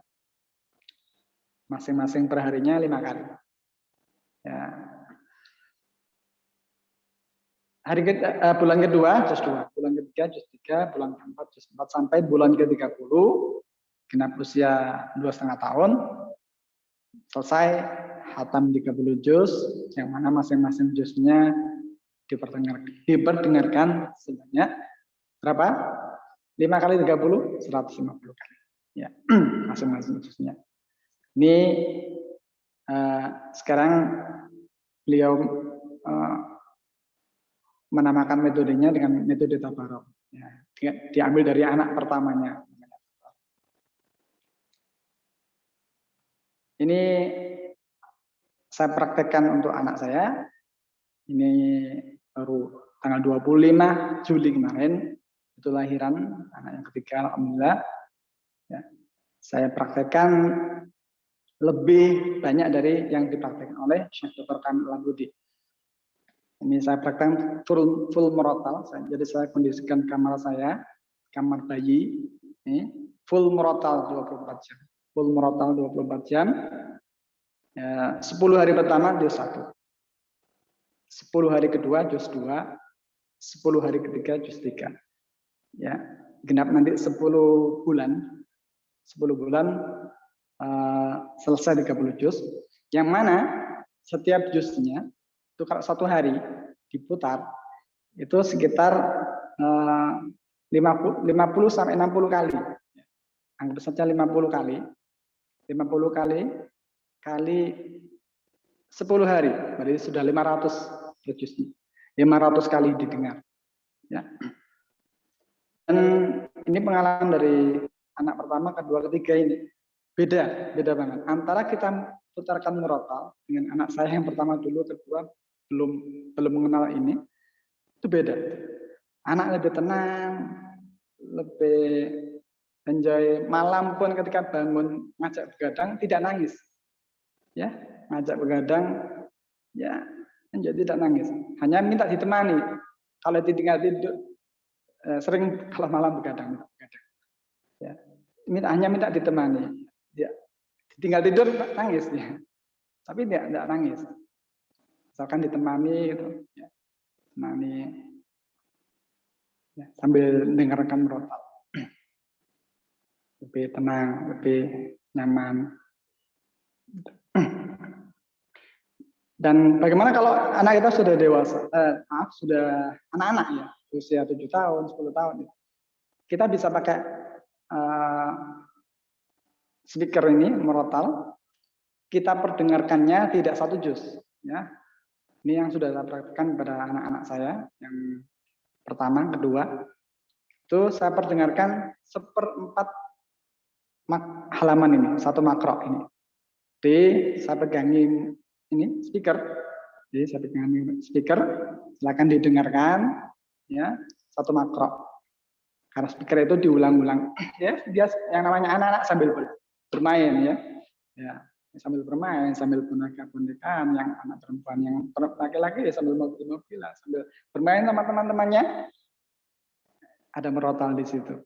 Masing-masing perharinya 5 kali. Ya. bulan kedua juz 2, bulan ketiga juz 3, bulan keempat juz 4 sampai bulan ke-30 genap usia 2,5 tahun selesai hatam 30 juz yang mana masing-masing juznya diperdengarkan sebanyak berapa? 5 kali 30 150 kali. Ya, masing-masing juznya. Ini sekarang beliau menamakan metodenya dengan metode tabarok. Ya, diambil dari anak pertamanya. Ini saya praktekkan untuk anak saya. Ini baru tanggal 25 Juli kemarin. Itu lahiran anak yang ketiga, alhamdulillah. Ya, saya praktekkan lebih banyak dari yang dipraktekkan oleh Syekh Dr. Kamil Al-Budi. Ini saya praktekkan full murotal. Jadi saya kondisikan kamar saya, kamar bayi, ini full murotal 24 jam. Full murotal 24 jam. Ya, 10 hari pertama juz 1. 10 hari kedua juz 2. 10 hari ketiga juz 3. Ya, genap nanti 10 bulan. 10 bulan selesai 30 juz. Yang mana setiap juznya itu kalau 1 hari diputar itu sekitar 50 sampai 60 kali. Anggap saja 50 kali. 50 kali kali 10 hari, berarti sudah 500 juznya. 500 kali didengar. Ya. Dan ini pengalaman dari anak pertama, kedua, ketiga ini. Beda banget. Antara kita putarkan murotal dengan anak saya yang pertama dulu, kedua belum mengenal ini, itu beda. Anak lebih tenang, lebih enjoy. Malam pun ketika bangun ngajak begadang tidak nangis, ya ngajak begadang, ya enjoy, tidak nangis. Hanya minta ditemani. Kalau ditinggal tidur, sering kalau malam begadang. Ya, hanya minta ditemani. Ya, tinggal tidur nangis ya. Tapi tidak nangis. Misalkan ditemani gitu, ya. Temani ya, sambil mendengarkan murotal. Lebih tenang, lebih nyaman. Dan bagaimana kalau anak kita sudah dewasa, sudah anak-anak ya, usia 7 tahun, 10 tahun. Kita bisa pakai speaker ini, murotal, kita perdengarkannya tidak 1 juz. Ya. Ini yang sudah saya praktekkan pada anak-anak saya, yang pertama, kedua. Itu saya perdengarkan 1/4 halaman ini, 1 makro ini. Jadi saya pegangin ini speaker. Jadi saya pegangin speaker, silakan didengarkan ya, 1 makro. Karena speaker itu diulang-ulang. Ya, dia yang namanya anak-anak sambil bermain ya. Ya, sambil bermain, sambil boneka-bonekaan, yang anak perempuan, yang laki-laki ya sambil mobil-mobilan, sambil bermain sama teman-temannya. Ada murotal di situ.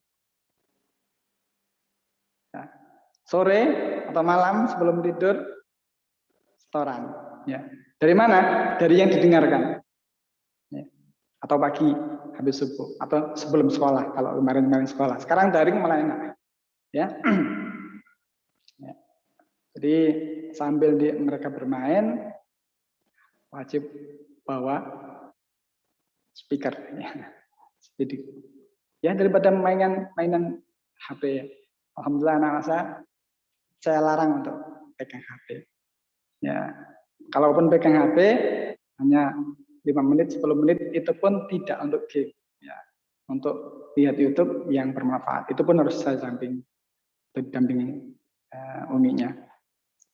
Ya. Sore atau malam sebelum tidur setoran ya. Dari mana? Dari yang didengarkan. Ya. Atau pagi habis subuh atau sebelum sekolah, kalau kemarin sekolah. Sekarang daring malah enak. Ya. Ya. Jadi sambil mereka bermain wajib bawa speaker ya. Jadi ya, daripada mainan HP. Alhamdulillah anak saya larang untuk pegang HP. Ya, kalaupun pegang HP hanya 5 menit, 10 menit, itu pun tidak untuk game. Ya, untuk lihat YouTube yang bermanfaat. Itu pun harus saya dampingi uminya.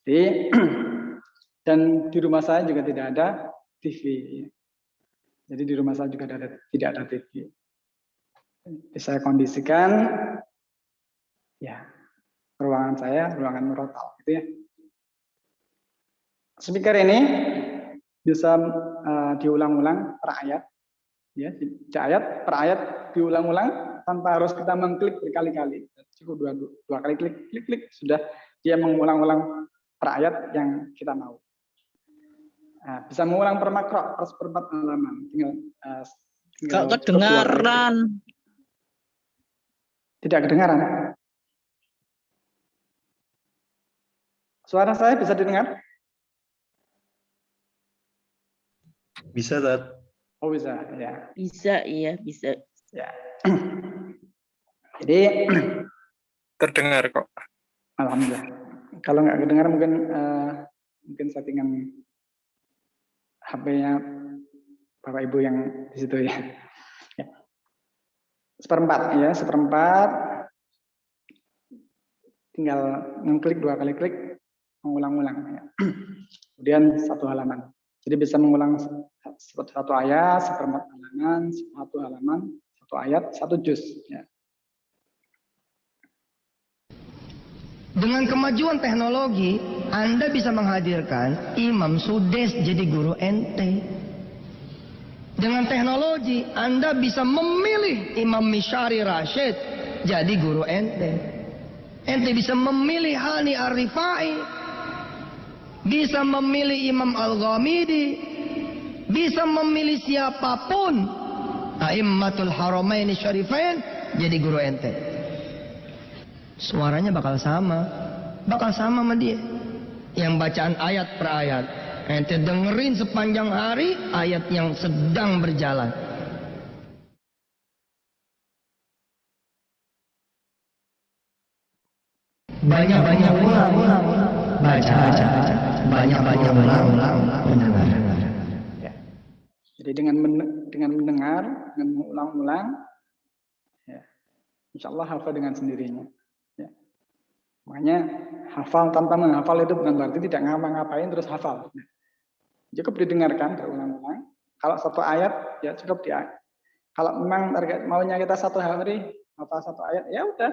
Jadi, dan di rumah saya juga tidak ada TV. Jadi di rumah saya juga tidak ada TV. Jadi saya kondisikan ya ruangan saya, ruangan murotal gitu ya. Speaker ini bisa diulang-ulang per ayat ya, ayat per ayat diulang-ulang tanpa harus kita mengklik berkali-kali. Cukup dua kali klik sudah dia mengulang-ulang per ayat yang kita mau. Nah, bisa mengulang per makro, per seperempat halaman. Tinggal Gak kedengaran. Tidak kedengaran. Suara saya bisa didengar? Bisa, Tat. Oh bisa, ya. Bisa, iya bisa. Ya. Jadi Terdengar kok. alhamdulillah. Kalau nggak kedengar mungkin settingan HP-nya Bapak Ibu yang di situ ya. Seperempat. Tinggal mengklik 2 kali klik, mengulang-ulang. Ya. Kemudian 1 halaman. Jadi bisa mengulang 1 ayat, seperempat halaman, 1 halaman, 1 ayat, 1 juz. Ya. Dengan kemajuan teknologi, Anda bisa menghadirkan Imam Sudes jadi guru ente. Dengan teknologi, Anda bisa memilih Imam Misyari Rashid jadi guru ente. Ente bisa memilih Hani Ar-Rifai, bisa memilih Imam Al-Ghamidi, bisa memilih siapapun A'immatul Haramaini Syarifain jadi guru ente. Suaranya bakal sama sama dia. Yang bacaan ayat per ayat. Ente dengerin sepanjang hari ayat yang sedang berjalan. Banyak-banyak ulang. Baca. Banyak-banyak ulang. Mendengar. Ya. Jadi dengan mendengar, dengan mengulang-ulang, ya, insya Allah hafal dengan sendirinya. Ya. Makanya hafal tanpa menghafal itu bukan berarti tidak ngapa-ngapain terus hafal. Ya. Cukup didengarkan berulang-ulang. Kalau 1 ayat, ya cukup dia. Kalau memang maunya kita 1 hari hafal 1 ayat, ya udah.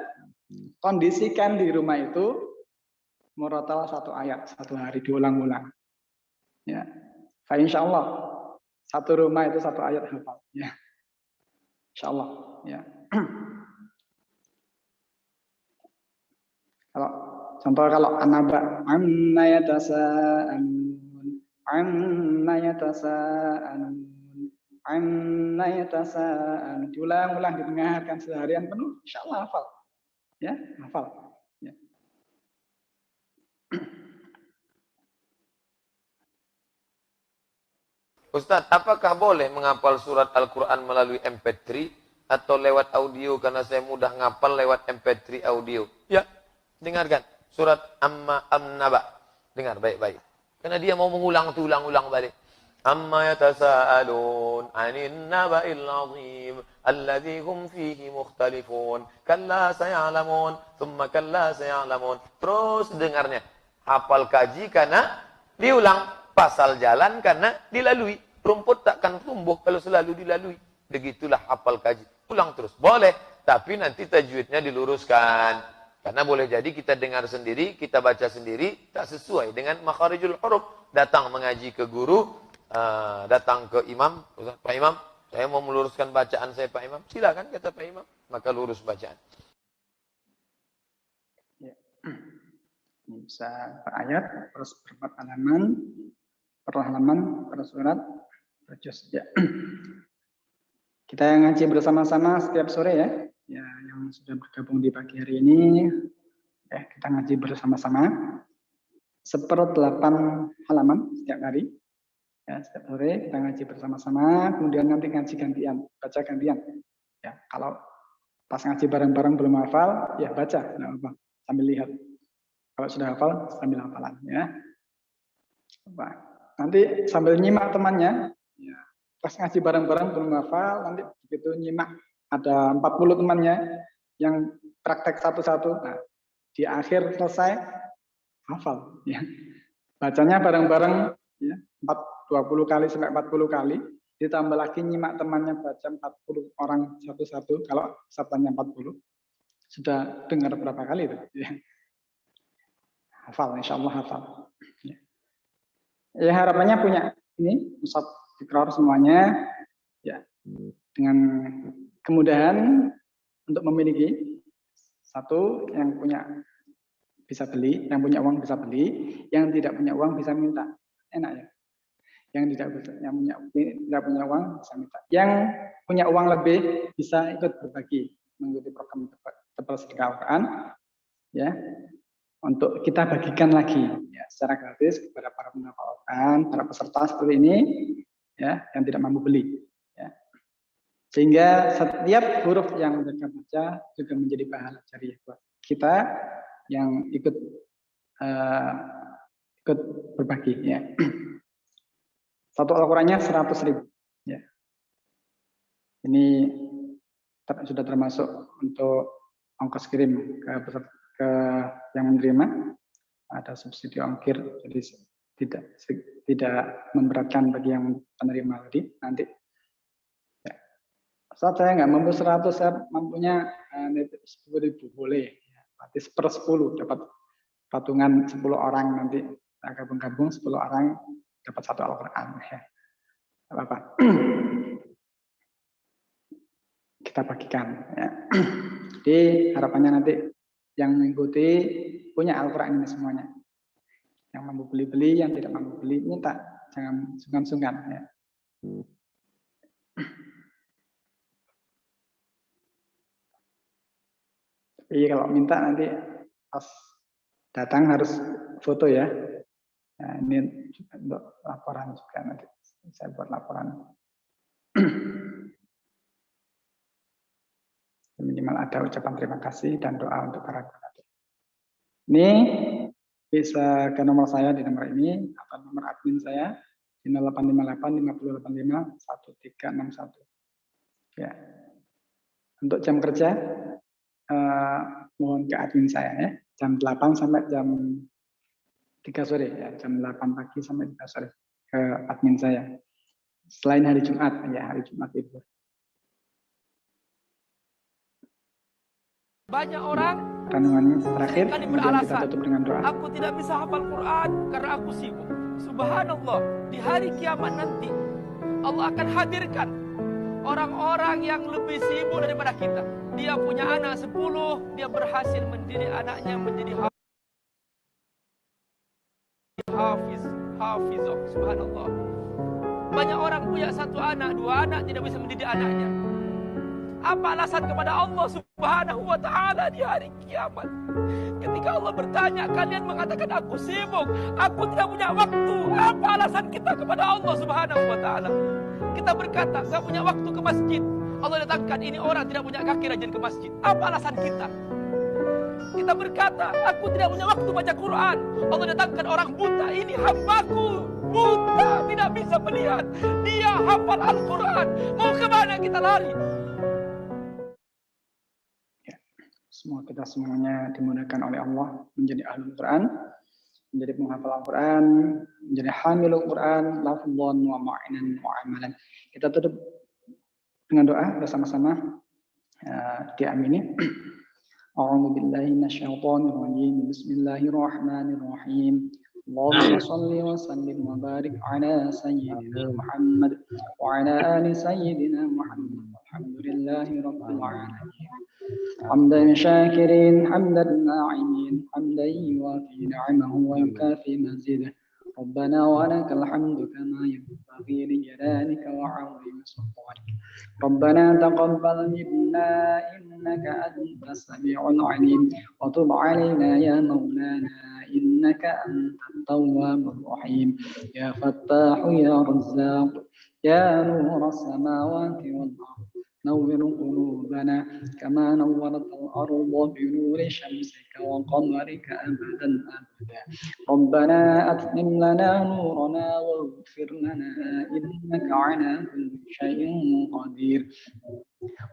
Kondisikan di rumah itu murotal 1 ayat 1 hari diulang-ulang. Ya, insya Allah 1 rumah itu 1 ayat hafal. Ya, insya Allah. Ya. Kalau An-Naba, amma yatasa'alun, diulang-ulang didengarkan seharian penuh, insya Allah hafal. Ya, hafal. Ya. Ustadz, apakah boleh menghafal surat Al-Quran melalui MP3 atau lewat audio karena saya mudah ngapal lewat MP3 audio? Ya, dengarkan surat An-Naba. Dengar baik-baik. Karena dia mau mengulang balik. Amma yatasa'alun 'anil naba'il 'azim alladzi hum fihi mukhtalifun. Kalla saya'lamun, thumma kalla saya'lamun. Terus dengarnya. Hafal kaji karena diulang. Pasal jalan karena dilalui. Rumput takkan tumbuh kalau selalu dilalui. Begitulah hafal kaji. Ulang terus. Boleh. Tapi nanti tajwidnya diluruskan. Karena boleh jadi kita dengar sendiri, kita baca sendiri, tak sesuai dengan makharijul huruf. Datang mengaji ke guru, datang ke imam. Pak Imam, saya mau meluruskan bacaan saya Pak Imam. Silakan kata Pak Imam. Maka lurus bacaan. Ya. Bisa per ayat, per seperempat halaman, per surat, per juz. Ya. Kita ngaji bersama-sama setiap sore ya. Ya, yang sudah bergabung di pagi hari ini, ya, kita ngaji bersama-sama 1/8 halaman setiap hari. Ya, setiap sore kita ngaji bersama-sama, kemudian nanti ngaji gantian, baca gantian. Ya, kalau pas ngaji bareng-bareng belum hafal, ya baca, enggak apa, sambil lihat. Kalau sudah hafal, sambil hafalan ya. Nanti sambil nyimak temannya, ya, pas ngaji bareng-bareng belum hafal, nanti begitu nyimak ada 40 temannya yang praktek satu-satu. Nah, di akhir selesai hafal ya. Bacanya bareng-bareng ya, 20 kali sampai 40 kali, ditambah lagi nyimak temannya baca 40 orang satu-satu. Kalau pesertanya 40, sudah dengar berapa kali itu ya. Hafal, insya Allah hafal. Ya. Ya, harapannya punya ini mushaf Iqrar semuanya ya, dengan kemudahan untuk memiliki. Satu, yang punya bisa beli, yang punya uang bisa beli, yang tidak punya uang bisa minta. Enak ya. tidak punya uang bisa minta. Yang punya uang lebih bisa ikut berbagi mengikuti program tebal sedekah Al-Quran, ya, untuk kita bagikan lagi ya, secara gratis kepada para penghafal Al-Quran, para peserta seperti ini, ya, yang tidak mampu beli. Ya. Sehingga setiap huruf yang mereka baca juga menjadi pahala jariah buat kita yang ikut berbagi. Ya. Satu Al-Qurannya 100.000. Ya. Ini sudah termasuk untuk ongkos kirim ke yang menerima, ada subsidi ongkir, jadi tidak memberatkan bagi yang penerima tadi nanti. Ya. Saat saya nggak mampu 100, saya mampunya 10.000 boleh. Ya. Berarti 1/10 dapat patungan 10 orang nanti gabung-gabung 10 orang dapat 1 Al-Quran. Ya. Apa-apa. Kita bagikan. Ya. Jadi harapannya nanti yang mengikuti punya Al-Quran ini semuanya. Yang mampu beli-beli, yang tidak mampu beli minta, jangan sungkan-sungkan. Ya. Tapi kalau minta nanti pas datang harus foto ya. Nah, ini untuk laporan juga nanti saya buat laporan. Minimal ada ucapan terima kasih dan doa untuk para donatur. Ini bisa ke nomor saya di nomor ini atau nomor admin saya di 0858 5085 1361. Ya. Untuk jam kerja mohon ke admin saya ya, jam 8 sampai jam 3 sore ya, jam 8 pagi sampai 3 sore ke admin saya. Selain hari Jumat ya, hari Jumat itu. Banyak orang renungan terakhir kemudian kita tutup dengan doa. Aku tidak bisa hafal Quran karena aku sibuk. Subhanallah, di hari kiamat nanti Allah akan hadirkan orang-orang yang lebih sibuk daripada kita. Dia punya anak 10, dia berhasil mendidik anaknya menjadi hafizah. Subhanallah. Banyak orang punya 1 anak, 2 anak tidak bisa mendidik anaknya. Apa alasan kepada Allah Subhanahu wa ta'ala di hari kiamat? Ketika Allah bertanya, kalian mengatakan aku sibuk, aku tidak punya waktu. Apa alasan kita kepada Allah Subhanahu wa ta'ala? Kita berkata, saya punya waktu ke masjid. Allah datangkan, ini orang tidak punya kaki rajin ke masjid. Apa alasan kita? Kita berkata, aku tidak punya waktu baca Quran. Allah datangkan orang buta, ini hambaku. Buta, tidak bisa melihat. Dia hafal Al-Quran. Mau kemana kita lari? Semoga kita semuanya dimudahkan oleh Allah menjadi ahlul Quran, menjadi penghafal Al-Quran, menjadi hamilul Quran, lafzan wa ma'inan wa amalan. Kita tutup dengan doa bersama-sama, diamini. A'udzu billahi minasyaitonir rajim. Bismillahirrahmanirrahim. Allahumma shalli wa sallim wa barik ala sayyidina Muhammad wa ala ali sayyidina Muhammad. Alhamdulillahi rabbil alamin. حمدا شاكرين حمدا ناعمين حمدا يوافي نعمه ويكافي مزيده ربنا ولك الحمد كما ينبغي لجلالك وعظيم سلطانك ربنا تقبل منا إنك أنت السميع العليم وتب علينا يا مولانا إنك أنت التواب الرحيم يا فتاح يا رزاق يا نور السماوات والأرض نور قلوبنا كما نورت الأرض بنور شمسك وقمرك أبدا أبدا ربنا أتمم لنا نورنا واغفر لنا إنك على كل شيء قدير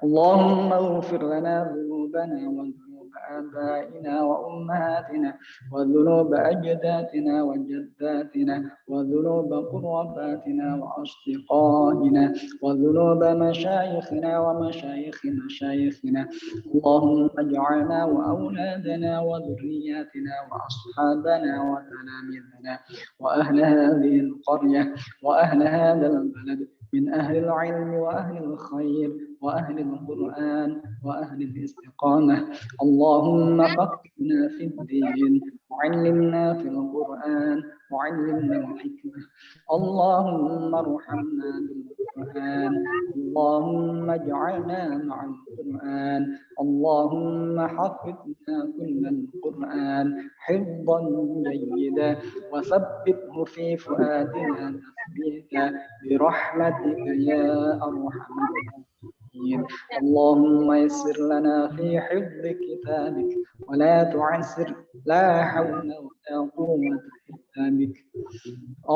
اللهم اغفر لنا ذنوبنا وذنوب آبائنا وأمهاتنا وذنوب أجدادنا وجداتنا وذنوب قرباتنا وأصدقائنا وذنوب مشايخنا ومشايخ مشايخنا اللهم اجعلنا وأولادنا وذرياتنا وأصحابنا وتلاميذنا وأهل هذه القرية وأهل هذا البلد من أهل العلم وأهل الخير وأهل القرآن وأهل الاستقامة اللهم فقهنا في الدين وعلمنا في القرآن وعلمنا الحكمة. اللهم ارحمنا بالقرآن، اللهم اجعلنا مع القرآن، اللهم حفظنا كل القرآن حفظا جيدا وثبته في فؤادنا تثبيتا برحمتك يا أرحم الراحمين. اللهم يسر لنا في حفظ كتابك ولا تعسر، لا حول ولا قوة إلا بك.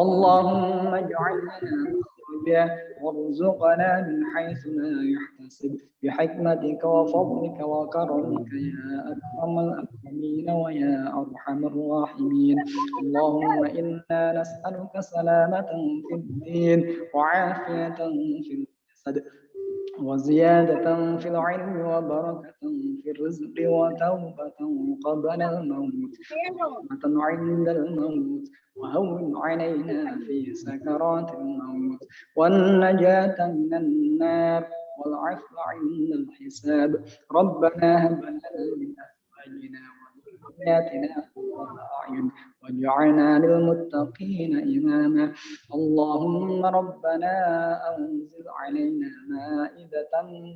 اللهم اجعل لنا مخرجا وارزقنا من حيث لا يحتسب بحكمتك وفضلك وكرمك يا أكرم الأكرمين ويا أرحم الراحمين. اللهم إنا نسألك سلامة في الدين وعافية في الجسد وزيادة في العلم وبركة في الرزق وتوبة قبل الموت ورحمة عند الموت وهون علينا في سكرات الموت والنجاة من النار والعفو عند الحساب. ربنا هب لنا من أزواجنا وذرياتنا قرة أعين واجعلنا للمتقين إماما. اللهم ربنا أنزل علينا مائدة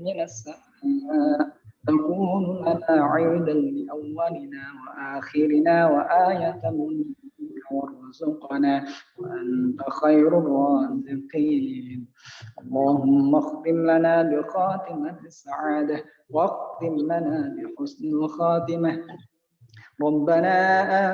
من السماء تكون لنا عيدا لأولنا وآخرنا وآية منك وارزقنا وأنت خير الرازقين. اللهم اختم لنا بخاتمة السعادة واختم لنا بحسن الخاتمة. ربنا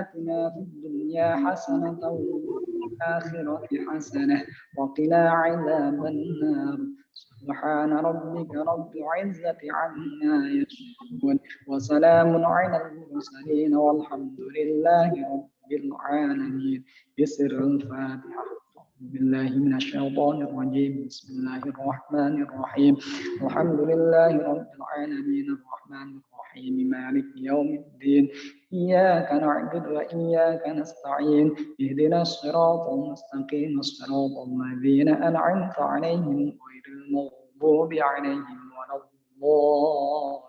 آتنا في الدنيا حسنة وفي الآخرة حسنة وقنا عذاب النار. سبحان ربك رب العزة عما يصفون وسلام على المرسلين والحمد لله رب العالمين. بسر الفاتحة. أعوذ بالله من الشيطان الرجيم. بسم الله الرحمن الرحيم. الحمد لله رب العالمين الرحمن الرحيم مالك يوم الدين. إياك نعبد وإياك نستعين. اهدنا الصراط المستقيم صراط الذين أنعمت عليهم غير المغضوب عليهم ولا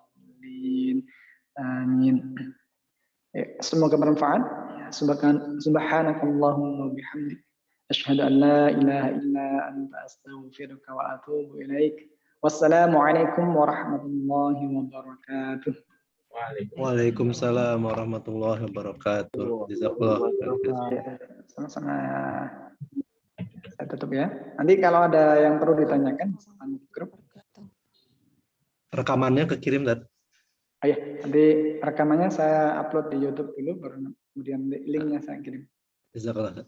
الضالين. آمين. Semoga bermanfaat. Subhanakallahumma wabihamdik. Asyhadu an la ilaha illa anta astaghfiruka wa atubu ilaik. Wassalamualaikum warahmatullahi wabarakatuh. Waalaikumsalam warahmatullahi wabarakatuh. Jazakallah. Sama-sama. Saya tutup ya. Nanti kalau ada yang perlu ditanyakan di grup. Rekamannya kekirim, Dad. Oh ya, nanti rekamannya saya upload di YouTube dulu, baru kemudian linknya saya kirim. Jazakallah.